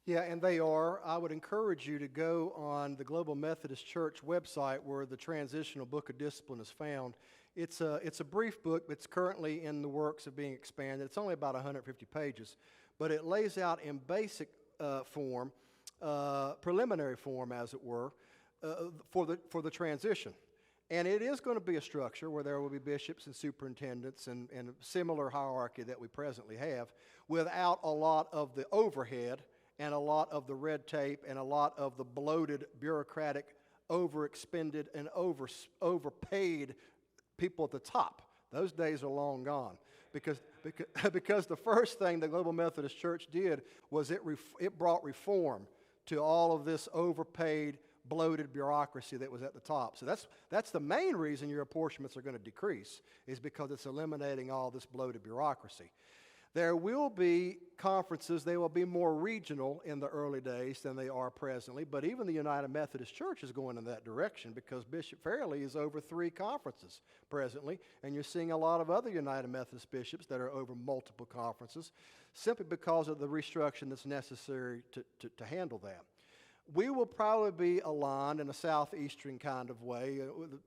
Yeah, and they are. I would encourage you to go on the Global Methodist Church website where the Transitional Book of Discipline is found. It's a brief book that's currently in the works of being expanded. It's only about 150 pages, but it lays out in basic form, preliminary form, as it were, for the transition. And it is going to be a structure where there will be bishops and superintendents and a similar hierarchy that we presently have, without a lot of the overhead and a lot of the red tape and a lot of the bloated, bureaucratic, overexpended, and overpaid people at the top. Those days are long gone. Because the first thing the Global Methodist Church did was it brought reform to all of this overpaid, bloated bureaucracy that was at the top. So that's the main reason your apportionments are going to decrease, is because it's eliminating all this bloated bureaucracy. There will be conferences. They will be more regional in the early days than they are presently, but even the United Methodist Church is going in that direction, because Bishop Fairley is over 3 conferences presently, and you're seeing a lot of other United Methodist bishops that are over multiple conferences, simply because of the restructuring that's necessary to handle that. We will probably be aligned in a southeastern kind of way,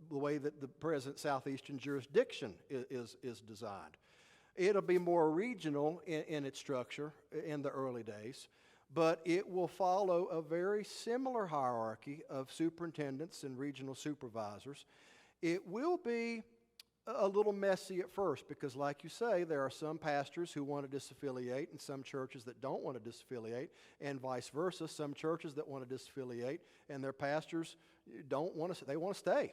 the way that the present southeastern jurisdiction is designed. It'll be more regional in its structure in the early days, but it will follow a very similar hierarchy of superintendents and regional supervisors. It will be a little messy at first because, like you say, there are some pastors who want to disaffiliate and some churches that don't want to disaffiliate, and vice versa. Some churches that want to disaffiliate and their pastors don't want to, they want to stay.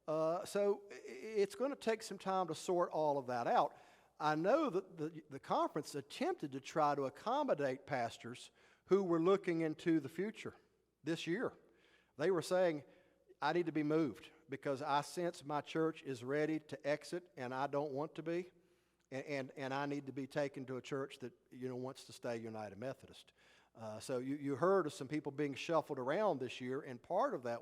So it's going to take some time to sort all of that out. I know that the conference attempted to try to accommodate pastors who were looking into the future this year. They were saying, I need to be moved because I sense my church is ready to exit and I don't want to be, and I need to be taken to a church that wants to stay United Methodist. So you heard of some people being shuffled around this year, and part of that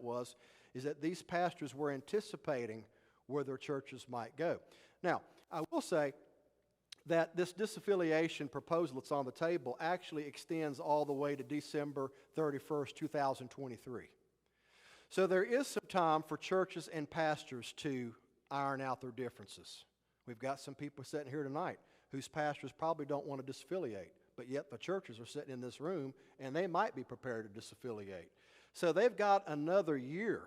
is that these pastors were anticipating where their churches might go. Now, I will say that this disaffiliation proposal that's on the table actually extends all the way to December 31st, 2023. So there is some time for churches and pastors to iron out their differences. We've got some people sitting here tonight whose pastors probably don't want to disaffiliate, but yet the churches are sitting in this room and they might be prepared to disaffiliate. So they've got another year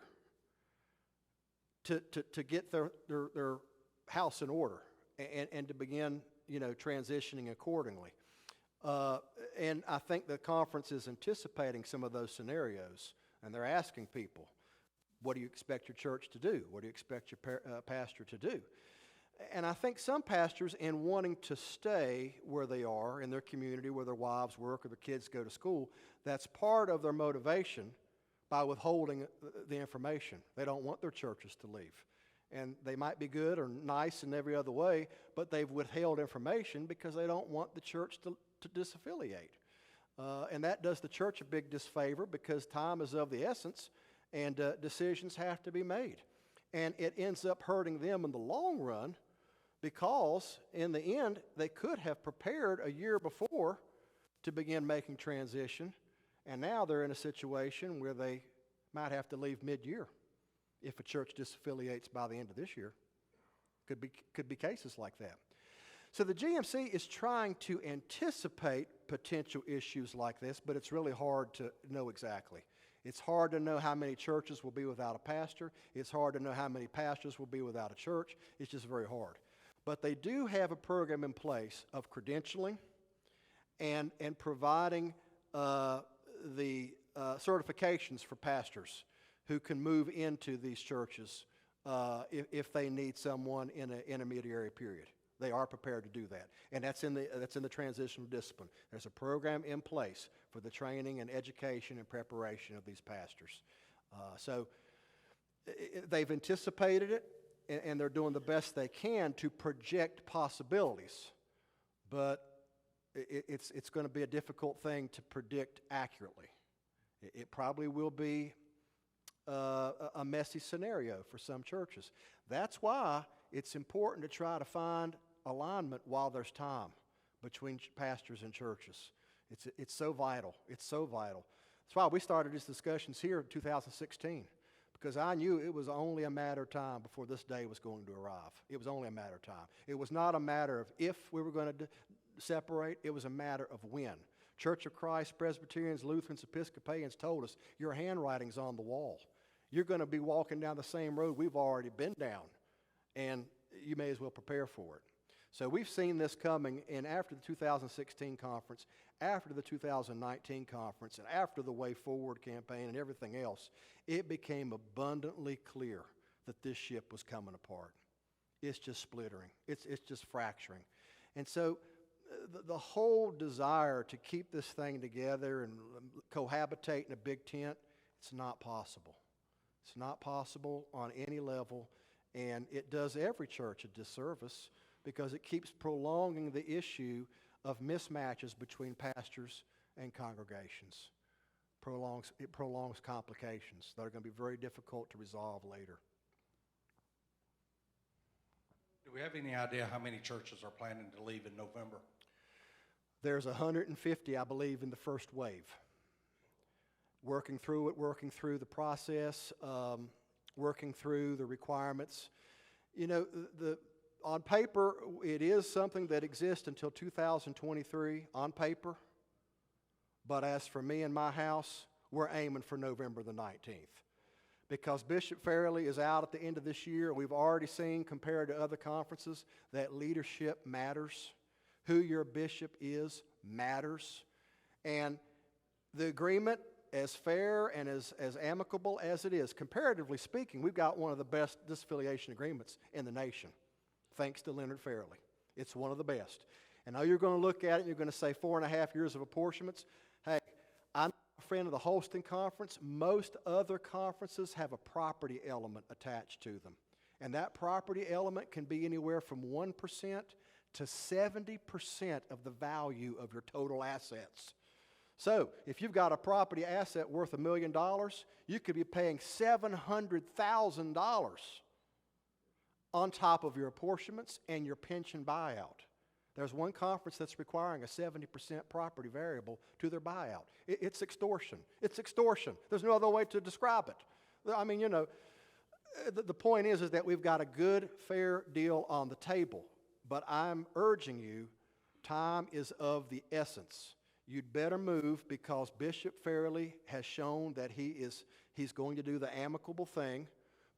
to get their house in order and to begin transitioning accordingly. And I think the conference is anticipating some of those scenarios, and they're asking people, what do you expect your church to do? What do you expect your pastor to do? And I think some pastors, in wanting to stay where they are in their community, where their wives work or their kids go to school, that's part of their motivation. by withholding the information. They don't want their churches to leave. And they might be good or nice in every other way, but they've withheld information because they don't want the church to disaffiliate. And that does the church a big disfavor because time is of the essence and decisions have to be made. And it ends up hurting them in the long run because in the end, they could have prepared a year before to begin making transition. And now they're in a situation where they might have to leave mid-year if a church disaffiliates by the end of this year. Could be cases like that. So the GMC is trying to anticipate potential issues like this, but it's really hard to know exactly. It's hard to know how many churches will be without a pastor. It's hard to know how many pastors will be without a church. It's just very hard. But they do have a program in place of credentialing and providing the certifications for pastors who can move into these churches if they need someone in an intermediary period. They are prepared to do that, and that's in the transitional discipline. There's a program in place for the training and education and preparation of these pastors. So they've anticipated it, and they're doing the best they can to project possibilities, but it's going to be a difficult thing to predict accurately. It probably will be a messy scenario for some churches. That's why it's important to try to find alignment while there's time between pastors and churches. It's so vital. It's so vital. That's why we started these discussions here in 2016, because I knew it was only a matter of time before this day was going to arrive. It was only a matter of time. It was not a matter of if we were going to separate. It was a matter of when. Church of Christ, Presbyterians, Lutherans, Episcopalians told us, your handwriting's on the wall. You're going to be walking down the same road we've already been down, and you may as well prepare for it. So we've seen this coming, and after the 2016 conference, after the 2019 conference, and after the Way Forward campaign and everything else, it became abundantly clear that this ship was coming apart. It's just splittering. It's just fracturing. And so the whole desire to keep this thing together and cohabitate in a big tent, it's not possible. It's not possible on any level, and it does every church a disservice because it keeps prolonging the issue of mismatches between pastors and congregations. It prolongs complications that are going to be very difficult to resolve later. Do we have any idea how many churches are planning to leave in November? There's 150, I believe, in the first wave. Working through it, working through the process, working through the requirements. You know, on paper, it is something that exists until 2023 on paper. But as for me and my house, we're aiming for November the 19th. Because Bishop Farrelly is out at the end of this year. We've already seen, compared to other conferences, that leadership matters. Who your bishop is matters. And the agreement, as fair and as amicable as it is, comparatively speaking, we've got one of the best disaffiliation agreements in the nation, thanks to Leonard Farrelly. It's one of the best. And now you're going to look at it and you're going to say 4.5 years of apportionments. Hey, I'm a friend of the Holston Conference. Most other conferences have a property element attached to them. And that property element can be anywhere from 1% to 70% of the value of your total assets. So, if you've got a property asset worth $1 million, you could be paying $700,000 on top of your apportionments and your pension buyout. There's one conference that's requiring a 70% property variable to their buyout. It's extortion. It's extortion. There's no other way to describe it. I mean, you know, the point is that we've got a good, fair deal on the table. But I'm urging you, time is of the essence. You'd better move because Bishop Farrelly has shown that he's going to do the amicable thing,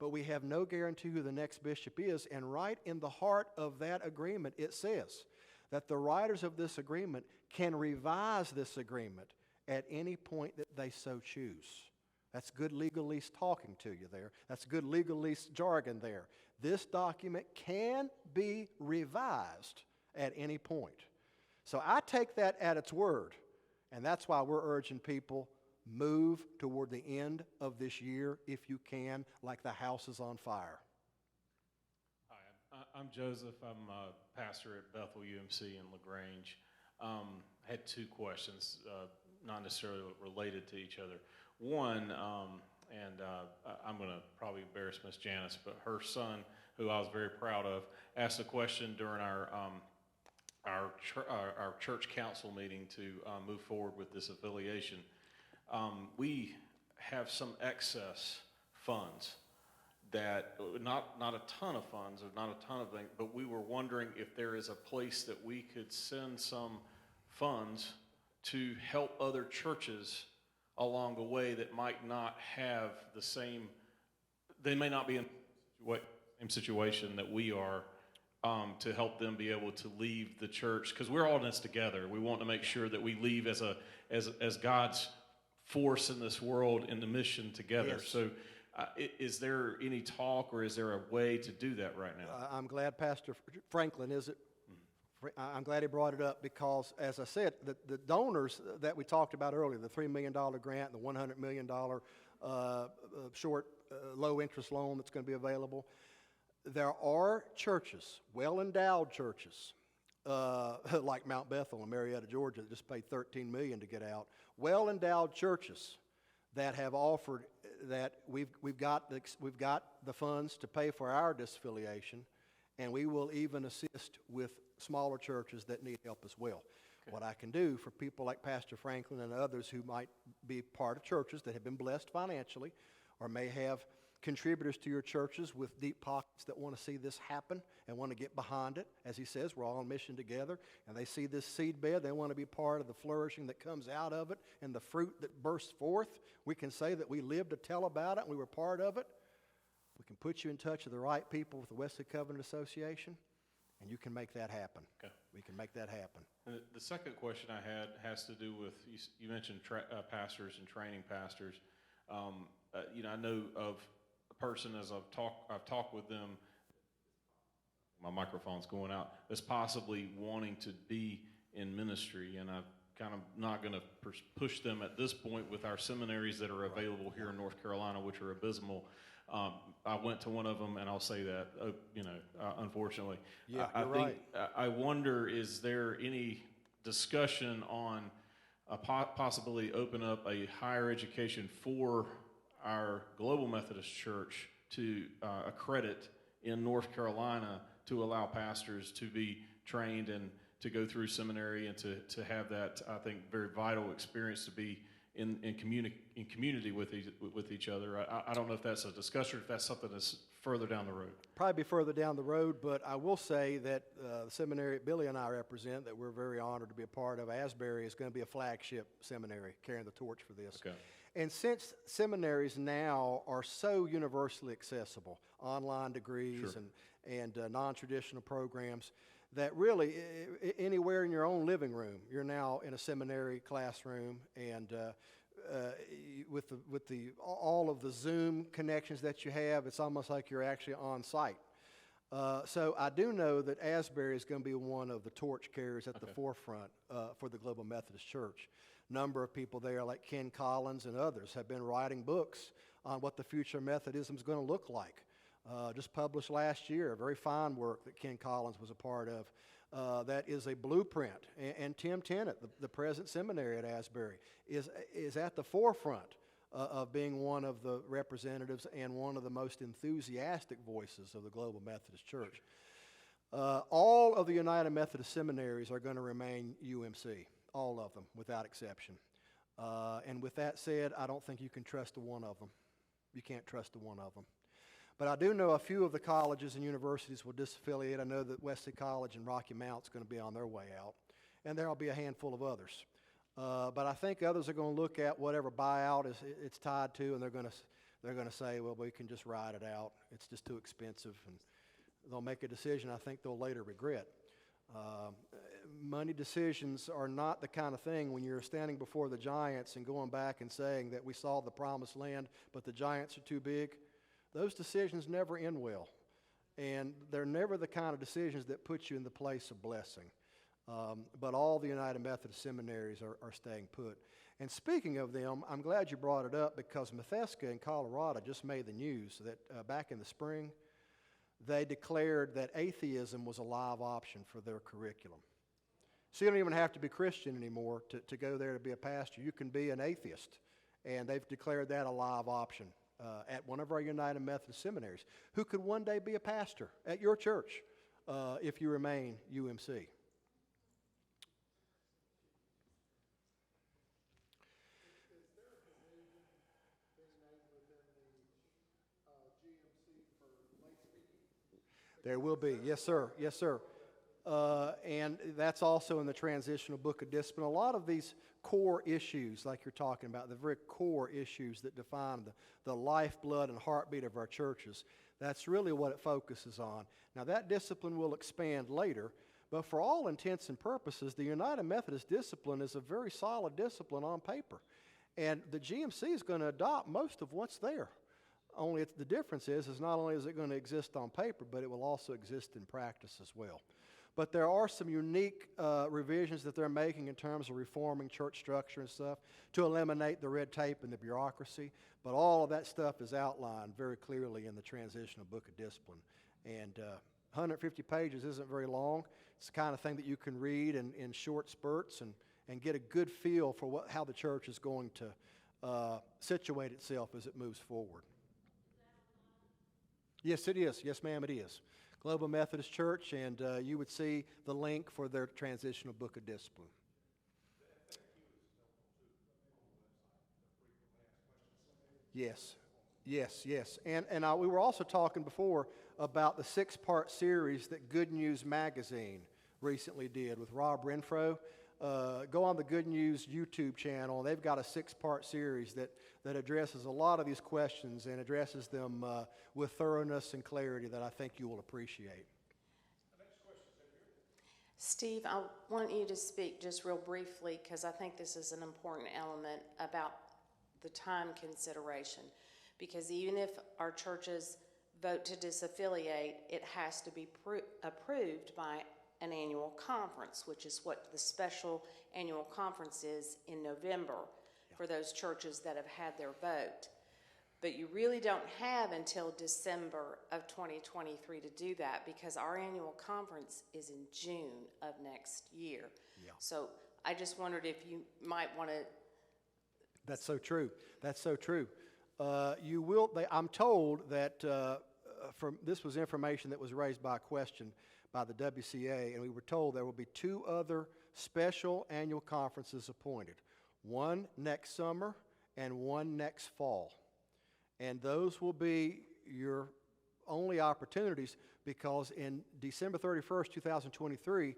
but we have no guarantee who the next bishop is. And right in the heart of that agreement, it says that the writers of this agreement can revise this agreement at any point that they so choose. That's good legalese talking to you there. That's good legalese jargon there. This document can be revised at any point. So I take that at its word, and that's why we're urging people, move toward the end of this year if you can, like the house is on fire. Hi, I'm Joseph. I'm a pastor at Bethel UMC in LaGrange. I had two questions, not necessarily related to each other. One, I'm going to probably embarrass Miss Janice, but her son, who I was very proud of, asked a question during our church council meeting to move forward with disaffiliation. We have some excess funds that, not a ton of funds, or not a ton of things, but we were wondering if there is a place that we could send some funds to help other churches along the way that might not have the same, they may not be in the same situation that we are, to help them be able to leave the church, because we're all in this together. We want to make sure that we leave as God's force in this world in the mission together. Yes. So is there any talk, or is there a way to do that right now? I'm glad Pastor Franklin, is it? I'm glad he brought it up because, as I said, the donors that we talked about earlier, the $3 million grant, the $100 million short, low-interest loan that's going to be available, there are churches, well-endowed churches, like Mount Bethel in Marietta, Georgia, that just paid $13 million to get out, well-endowed churches that have offered that we've got the funds to pay for our disaffiliation, and we will even assist with smaller churches that need help as well. Okay. What I can do for people like Pastor Franklin and others who might be part of churches that have been blessed financially or may have contributors to your churches with deep pockets that want to see this happen and want to get behind it. As he says, we're all on mission together, and they see this seed bed. They want to be part of the flourishing that comes out of it and the fruit that bursts forth. We can say that we lived to tell about it and we were part of it. We can put you in touch with the right people with the Wesley Covenant Association, and you can make that happen. Okay. We can make that happen. And the second question I had has to do with, you mentioned pastors and training pastors. I know of a person, as I've talked with them, my microphone's going out, that's possibly wanting to be in ministry, and I'm kind of not going to push them at this point with our seminaries that are available here in North Carolina, which are abysmal. I went to one of them, and I'll say that, unfortunately. Yeah, I you're think, right. I wonder, is there any discussion on a possibility open up a higher education for our Global Methodist Church to accredit in North Carolina to allow pastors to be trained and to go through seminary and to have that, I think, very vital experience to be in community with each other. I don't know if that's a discussion or if that's something that's further down the road. Probably further down the road, but I will say that the seminary Billy and I represent, that we're very honored to be a part of, Asbury, is going to be a flagship seminary carrying the torch for this. Okay. And since seminaries now are so universally accessible, online degrees and non-traditional programs, that really anywhere in your own living room, you're now in a seminary classroom, and with all of the Zoom connections that you have, it's almost like you're actually on site. So I do know that Asbury is going to be one of the torch carriers at the forefront for the Global Methodist Church. Number of people there, like Ken Collins and others, have been writing books on what the future of Methodism is going to look like. Just published last year, a very fine work that Ken Collins was a part of. That is a blueprint. And Tim Tennant, the present seminary at Asbury, is at the forefront of being one of the representatives and one of the most enthusiastic voices of the Global Methodist Church. All of the United Methodist seminaries are going to remain UMC, all of them, without exception. And with that said, I don't think you can trust the one of them. You can't trust the one of them. But I do know a few of the colleges and universities will disaffiliate. I know that Wesley College and Rocky Mount's going to be on their way out, and there will be a handful of others. But I think others are going to look at whatever buyout it's tied to, and they're going to say, well, we can just ride it out. It's just too expensive, and they'll make a decision I think they'll later regret. Money decisions are not the kind of thing when you're standing before the giants and going back and saying that we saw the promised land, but the giants are too big. Those decisions never end well, and they're never the kind of decisions that put you in the place of blessing. But all the United Methodist seminaries are staying put. And speaking of them, I'm glad you brought it up because Bethesda in Colorado just made the news that back in the spring, they declared that atheism was a live option for their curriculum. So you don't even have to be Christian anymore to go there to be a pastor. You can be an atheist. And they've declared that a live option at one of our United Methodist seminaries, who could one day be a pastor at your church if you remain UMC. There will be, yes, sir, yes, sir. And that's also in the transitional book of discipline. A lot of these core issues, like you're talking about, the very core issues that define the lifeblood and heartbeat of our churches, that's really what it focuses on. Now, that discipline will expand later, but for all intents and purposes, the United Methodist discipline is a very solid discipline on paper. And the GMC is going to adopt most of what's there. Only the difference is not only is it going to exist on paper, but it will also exist in practice as well. But there are some unique revisions that they're making in terms of reforming church structure and stuff to eliminate the red tape and the bureaucracy. But all of that stuff is outlined very clearly in the transitional book of discipline. And 150 pages isn't very long. It's the kind of thing that you can read in short spurts and get a good feel for how the church is going to situate itself as it moves forward. Yes, it is. Yes, ma'am, it is. Global Methodist Church, and you would see the link for their transitional book of discipline. Yes, yes, yes. And we were also talking before about the 6-part series that Good News Magazine recently did with Rob Renfro. Go on the Good News YouTube channel. They've got a 6-part series that addresses a lot of these questions and addresses them with thoroughness and clarity that I think you will appreciate. Steve, I want you to speak just real briefly because I think this is an important element about the time consideration. Because even if our churches vote to disaffiliate, it has to be approved by an annual conference, which is what the special annual conference is in November for those churches that have had their vote. But you really don't have until December of 2023 to do that because our annual conference is in June of next year. Yeah. So I just wondered if you might want to... That's so true. That's so true. You will. I'm told that this was information that was raised by a question by the WCA, and we were told there will be 2 other special annual conferences appointed, one next summer and one next fall. And those will be your only opportunities because in December 31st, 2023,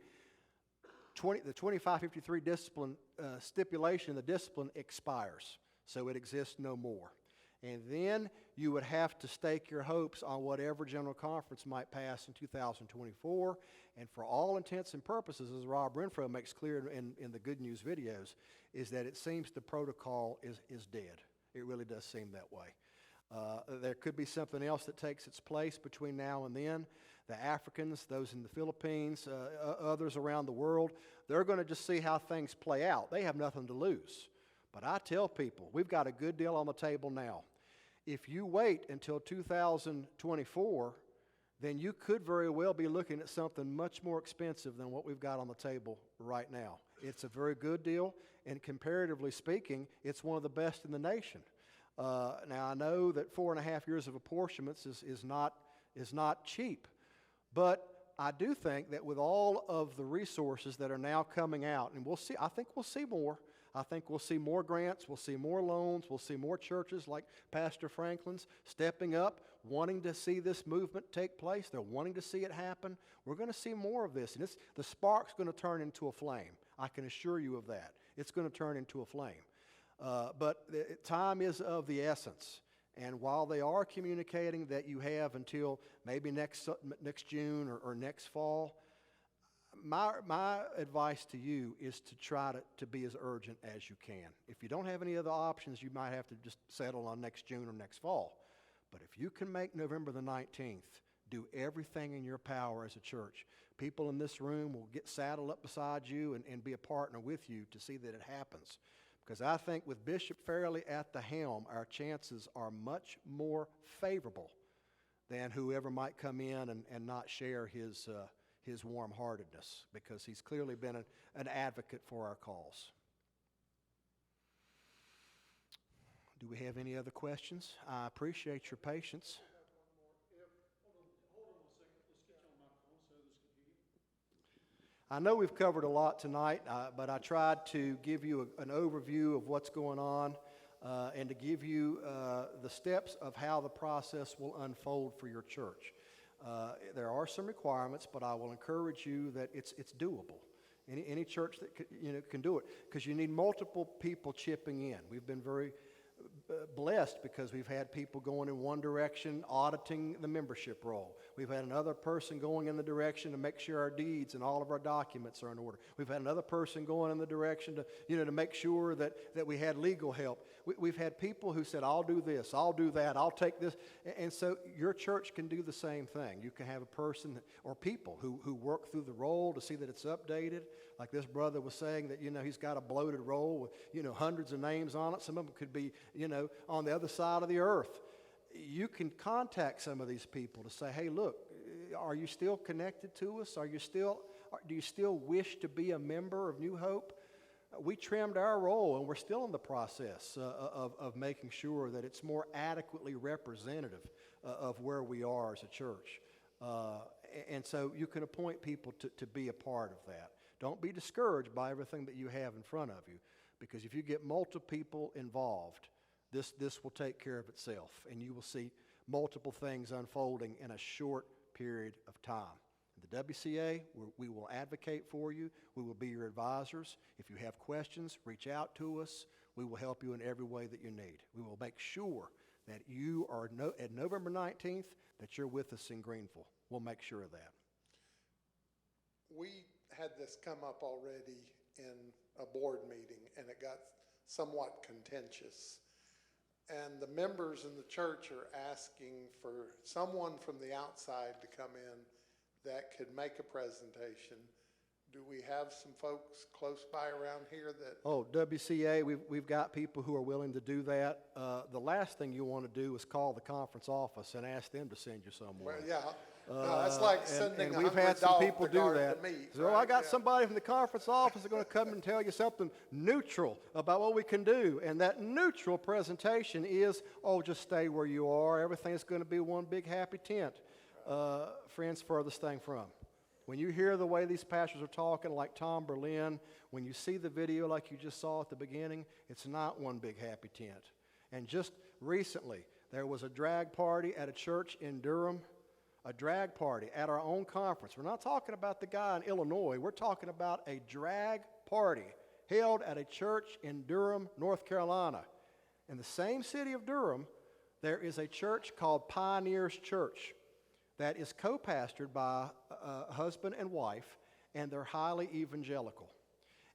the 2553 discipline stipulation, the discipline expires, so it exists no more. And then you would have to stake your hopes on whatever General Conference might pass in 2024. And for all intents and purposes, as Rob Renfro makes clear in the Good News videos, is that it seems the protocol is dead. It really does seem that way. There could be something else that takes its place between now and then. The Africans, those in the Philippines, others around the world, they're going to just see how things play out. They have nothing to lose. But I tell people, we've got a good deal on the table now. If you wait until 2024, then you could very well be looking at something much more expensive than what we've got on the table right now. It's a very good deal, and comparatively speaking, it's one of the best in the nation. Now, I know that 4.5 years of apportionments is not cheap, but I do think that with all of the resources that are now coming out, and we'll see, I think we'll see more. I think we'll see more grants, we'll see more loans, we'll see more churches like Pastor Franklin's stepping up, wanting to see this movement take place. They're wanting to see it happen. We're going to see more of this, and the spark's going to turn into a flame. I can assure you of that. It's going to turn into a flame. But time is of the essence. And while they are communicating that you have until maybe next June or next fall, my advice to you is to try to be as urgent as you can. If you don't have any other options, you might have to just settle on next June or next fall. But if you can make November the 19th, do everything in your power as a church. People in this room will get saddled up beside you and be a partner with you to see that it happens. Because I think with Bishop Fairley at the helm, our chances are much more favorable than whoever might come in and not share his warm-heartedness, because he's clearly been an advocate for our cause. Do we have any other questions? I appreciate your patience. I know we've covered a lot tonight, but I tried to give you an overview of what's going on and to give you the steps of how the process will unfold for your church. There are some requirements, but I will encourage you that it's doable. Any church that can do it, because you need multiple people chipping in. We've been very blessed because we've had people going in one direction, auditing the membership roll. We've had another person going in the direction to make sure our deeds and all of our documents are in order. We've had another person going in the direction to make sure that we had legal help. We've had people who said, I'll do this, I'll do that, I'll take this. And so your church can do the same thing. You can have a person or people who work through the roll to see that it's updated. Like this brother was saying that, he's got a bloated roll with, hundreds of names on it. Some of them could be, on the other side of the earth. You can contact some of these people to say, hey, look, are you still connected to us? Do you still wish to be a member of New Hope? We trimmed our roll, and we're still in the process of making sure that it's more adequately representative of where we are as a church. And so you can appoint people to be a part of that. Don't be discouraged by everything that you have in front of you, because if you get multiple people involved, this will take care of itself, and you will see multiple things unfolding in a short period of time. In the WCA, we will advocate for you. We will be your advisors. If you have questions, reach out to us. We will help you in every way that you need. We will make sure that you are at November 19th, that you're with us in Greenville. We'll make sure of that. We had this come up already in a board meeting, and it got somewhat contentious. And the members in the church are asking for someone from the outside to come in that could make a presentation. Do we have some folks close by around here that... Oh, WCA, we've got people who are willing to do that. The last thing you want to do is call the conference office and ask them to send you someone. Well, yeah. No, that's like sending and we've had some people do that. To meet, so right? I got somebody from the conference office that's going to come and tell you something neutral about what we can do. And that neutral presentation is, just stay where you are. Everything's going to be one big happy tent. Friends, furthest thing from. When you hear the way these pastors are talking, like Tom Berlin, when you see the video like you just saw at the beginning, it's not one big happy tent. And just recently, there was a drag party at a church in Durham, a drag party at our own conference. We're not talking about the guy in Illinois. We're talking about a drag party held at a church in Durham, North Carolina. In the same city of Durham, there is a church called Pioneers Church that is co-pastored by a husband and wife, and they're highly evangelical.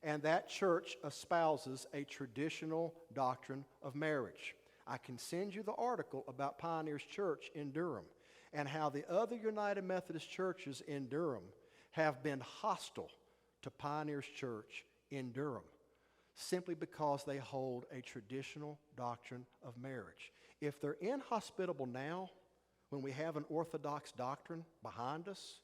And that church espouses a traditional doctrine of marriage. I can send you the article about Pioneers Church in Durham and how the other United Methodist churches in Durham have been hostile to Pioneers Church in Durham simply because they hold a traditional doctrine of marriage. If they're inhospitable now, when we have an orthodox doctrine behind us,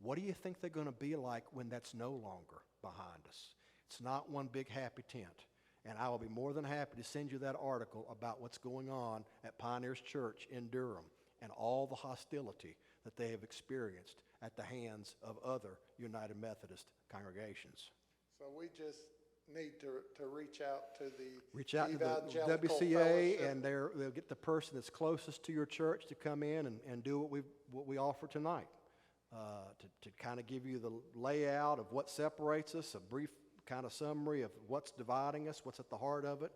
what do you think they're going to be like when that's no longer behind us? It's not one big happy tent. And I will be more than happy to send you that article about what's going on at Pioneers Church in Durham and all the hostility that they have experienced at the hands of other United Methodist congregations. So we just need to reach out to the Evangelical WCA, Fellowship. and they'll get the person that's closest to your church to come in and do what we offer tonight, to kind of give you the layout of what separates us, a brief kind of summary of what's dividing us, what's at the heart of it,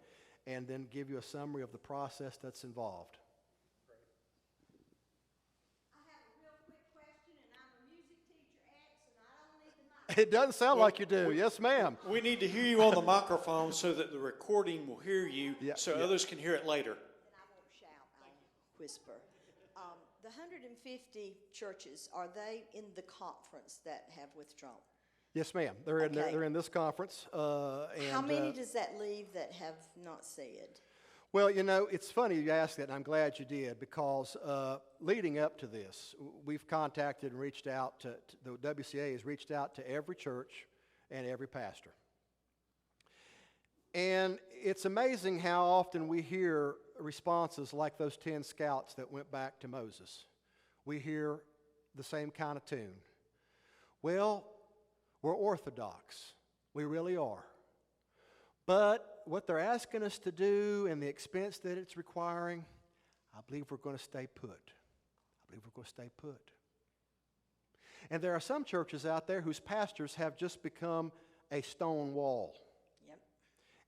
and then give you a summary of the process that's involved. It doesn't sound like you do. Yes, ma'am. We need to hear you on the microphone so that the recording will hear you, others can hear it later. And I won't shout, I'll whisper. The 150 churches, are they in the conference that have withdrawn? Yes, ma'am. They're in, Okay. they're in this conference. How many does that leave that have not said? Well, you know, it's funny you asked that, and I'm glad you did, because leading up to this, we've contacted and reached out the WCA has reached out to every church and every pastor. And it's amazing how often we hear responses like those 10 scouts that went back to Moses. We hear the same kind of tune. Well, we're Orthodox. We really are. But what they're asking us to do and the expense that it's requiring, I believe we're going to stay put. I believe we're going to stay put. And there are some churches out there whose pastors have just become a stone wall. Yep.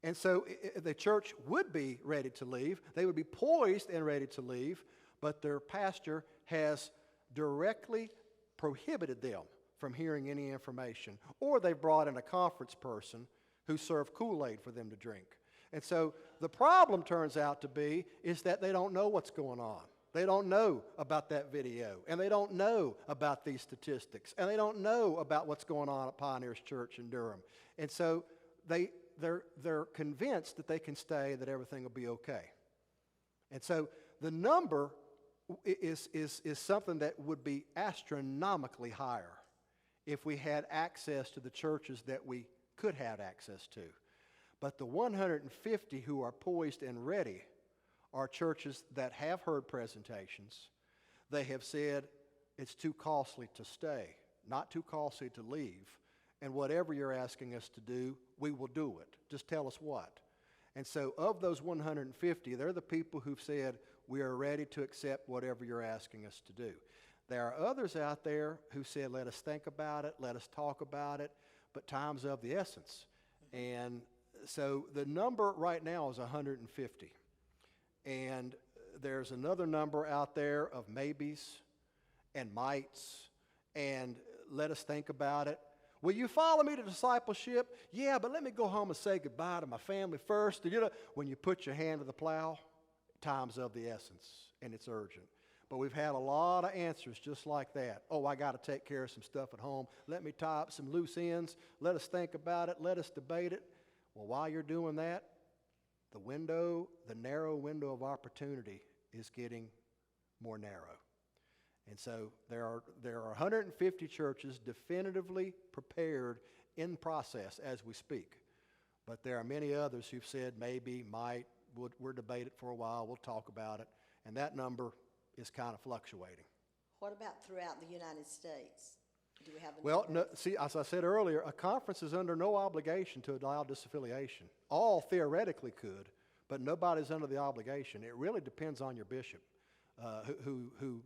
And so the church would be ready to leave. They would be poised and ready to leave, but their pastor has directly prohibited them from hearing any information. Or they've brought in a conference person who served Kool-Aid for them to drink. And so the problem turns out to be is that they don't know what's going on. They don't know about that video, and they don't know about these statistics, and they don't know about what's going on at Pioneers Church in Durham. And so they're convinced that they can stay, that everything will be okay. And so the number is something that would be astronomically higher if we had access to the churches that we could have access to. But the 150 who are poised and ready are churches that have heard presentations. They have said it's too costly to stay, not too costly to leave, and whatever you're asking us to do, we will do it. Just tell us what. And so of those 150, they're the people who've said, we are ready to accept whatever you're asking us to do. There are others out there who said, let us think about it, let us talk about it, but time's of the essence. And so the number right now is 150. And there's another number out there of maybes and mights and let us think about it. Will you follow me to discipleship? Yeah, but let me go home and say goodbye to my family first. You know, when you put your hand to the plow, time's of the essence and it's urgent. But we've had a lot of answers just like that. Oh, I got to take care of some stuff at home. Let me tie up some loose ends. Let us think about it. Let us debate it. Well, while you're doing that, the narrow window of opportunity is getting more narrow. And so there are 150 churches definitively prepared in process as we speak. But there are many others who've said maybe, might, we'll debate it for a while, we'll talk about it. And that number is kind of fluctuating. What about throughout the United States? Do we have a Well, number? no, see, as I said earlier, a conference is under no obligation to allow disaffiliation. All theoretically could, but nobody's under the obligation. It really depends on your bishop who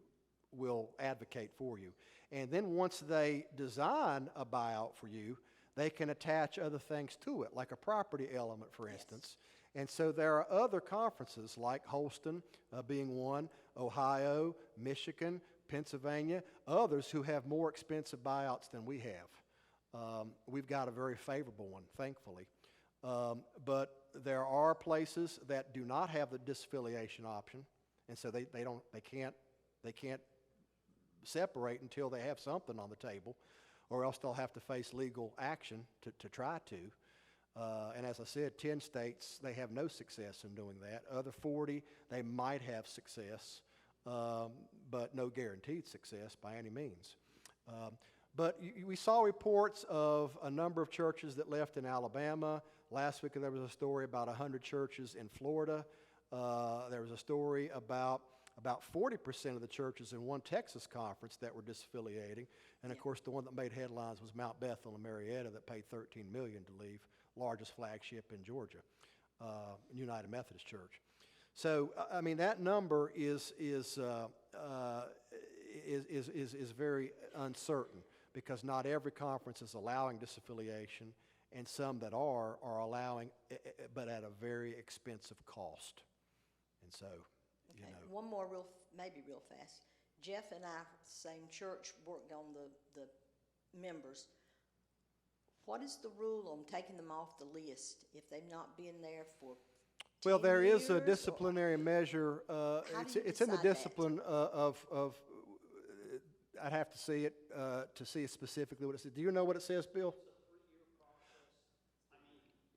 will advocate for you. And then once they design a buyout for you, they can attach other things to it, like a property element, for instance. Yes. And so there are other conferences like Holston being one, Ohio, Michigan, Pennsylvania, others who have more expensive buyouts than we have. We've got a very favorable one, thankfully. But there are places that do not have the disaffiliation option, and so they can't separate until they have something on the table, or else they'll have to face legal action to try to. And as I said, 10 states, they have no success in doing that. Other 40, they might have success, but no guaranteed success by any means. But we saw reports of a number of churches that left in Alabama. Last week there was a story about 100 churches in Florida. There was a story about 40% of the churches in one Texas conference that were disaffiliating. And of course, the one that made headlines was Mount Bethel in Marietta that paid $13 million to leave, largest flagship in Georgia, United Methodist Church. So, I mean, that number is very uncertain because not every conference is allowing disaffiliation, and some that are allowing, but at a very expensive cost. And so, Okay. you know. One more maybe real fast. Jeff and I, same church, worked on the members. What is the rule on taking them off the list if they've not been there for 10 Well, there is a years, disciplinary measure. How do you It's in the decide that? discipline of I'd have to see it specifically what it says. Do you know what it says, Bill?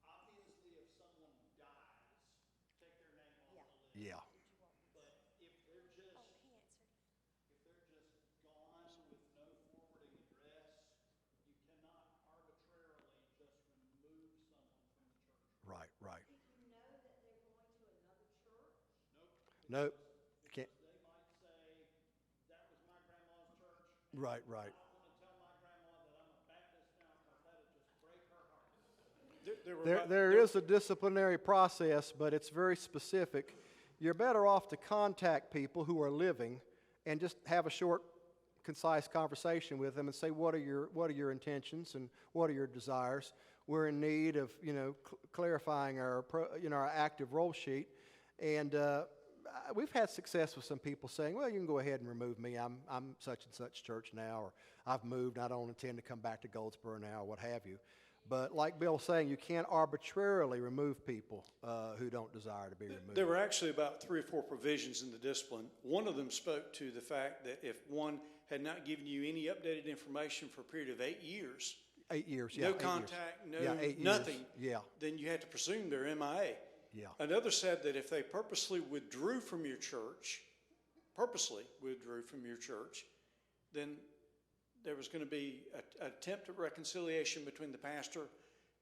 Obviously, if someone dies, take their name off the list. Yeah. But if they're just gone with no forwarding address, you cannot arbitrarily just remove someone from the church. Right. If you know that they're going to another church? Nope. Can't. They might say, that was my grandma's church. Right. I don't want to tell my grandma that I'm a Baptist now because that would just break her heart. There is a disciplinary process, but it's very specific. You're better off to contact people who are living and just have a short, concise conversation with them and say, what are your intentions and what are your desires? We're in need of, clarifying our active roll sheet. And we've had success with some people saying, well, you can go ahead and remove me. I'm such and such church now, or I've moved and I don't intend to come back to Goldsboro now, or what have you. But like Bill's saying, you can't arbitrarily remove people who don't desire to be removed. There were actually about 3 or 4 provisions in the discipline. One of them spoke to the fact that if one had not given you any updated information for a period of 8 years, 8 years, yeah. no 8 years. contact, no Yeah, 8 years. nothing, Yeah. then you had to presume they're MIA. Yeah. Another said that if they purposely withdrew from your church, then there was going to be an attempt at reconciliation between the pastor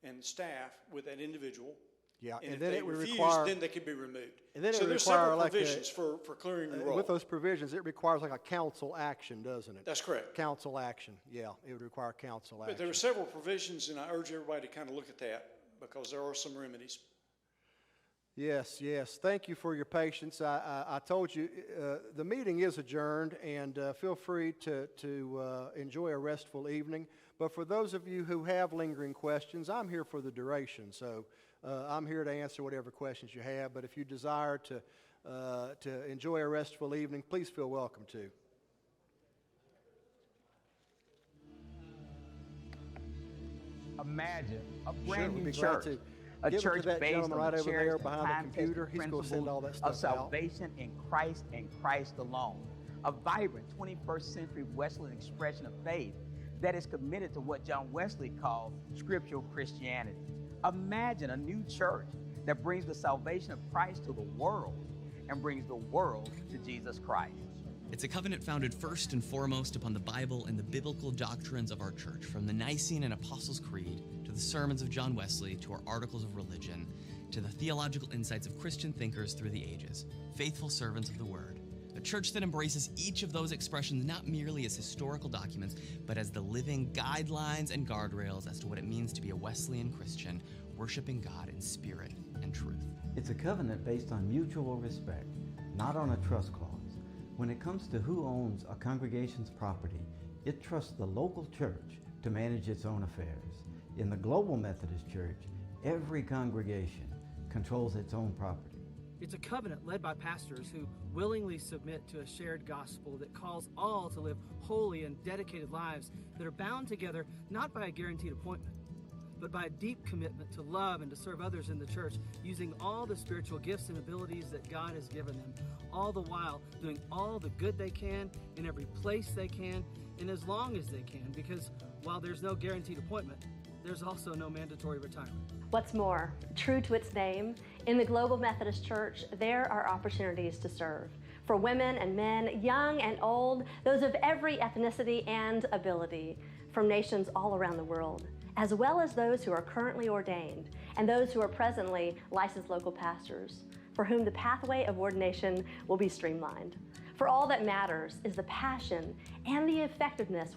and staff with that individual. Yeah, And if then they it would refused, require. then they could be removed. And then it So would there's require several like provisions for clearing the roll. with those provisions, it requires like a council action, doesn't it? That's correct. Council action, yeah. It would require council action. But there were several provisions, and I urge everybody to kind of look at that because there are some remedies. Yes. Thank you for your patience. I told you the meeting is adjourned, and feel free to enjoy a restful evening. But for those of you who have lingering questions, I'm here for the duration. So I'm here to answer whatever questions you have. But if you desire to enjoy a restful evening, please feel welcome to. Imagine a Sure, brand we'd new be glad church. to. A Give it to church that based on gentleman right the over there cherished and behind the time-tested computer. He's going to send all that principles stuff of out. salvation in Christ and Christ alone. A vibrant 21st century Wesleyan expression of faith that is committed to what John Wesley called scriptural Christianity. Imagine a new church that brings the salvation of Christ to the world and brings the world to Jesus Christ. It's a covenant founded first and foremost upon the Bible and the biblical doctrines of our church, from the Nicene and Apostles' Creed to the sermons of John Wesley to our articles of religion to the theological insights of Christian thinkers through the ages, faithful servants of the Word. A church that embraces each of those expressions not merely as historical documents, but as the living guidelines and guardrails as to what it means to be a Wesleyan Christian, worshiping God in spirit and truth. It's a covenant based on mutual respect, not on a trust clause. When it comes to who owns a congregation's property, it trusts the local church to manage its own affairs. In the Global Methodist Church, every congregation controls its own property. It's a covenant led by pastors who willingly submit to a shared gospel that calls all to live holy and dedicated lives that are bound together not by a guaranteed appointment, but by a deep commitment to love and to serve others in the church, using all the spiritual gifts and abilities that God has given them, all the while doing all the good they can in every place they can and as long as they can, because while there's no guaranteed appointment, there's also no mandatory retirement. What's more, true to its name, in the Global Methodist Church, there are opportunities to serve. For women and men, young and old, those of every ethnicity and ability, from nations all around the world, as well as those who are currently ordained and those who are presently licensed local pastors, for whom the pathway of ordination will be streamlined. For all that matters is the passion and the effectiveness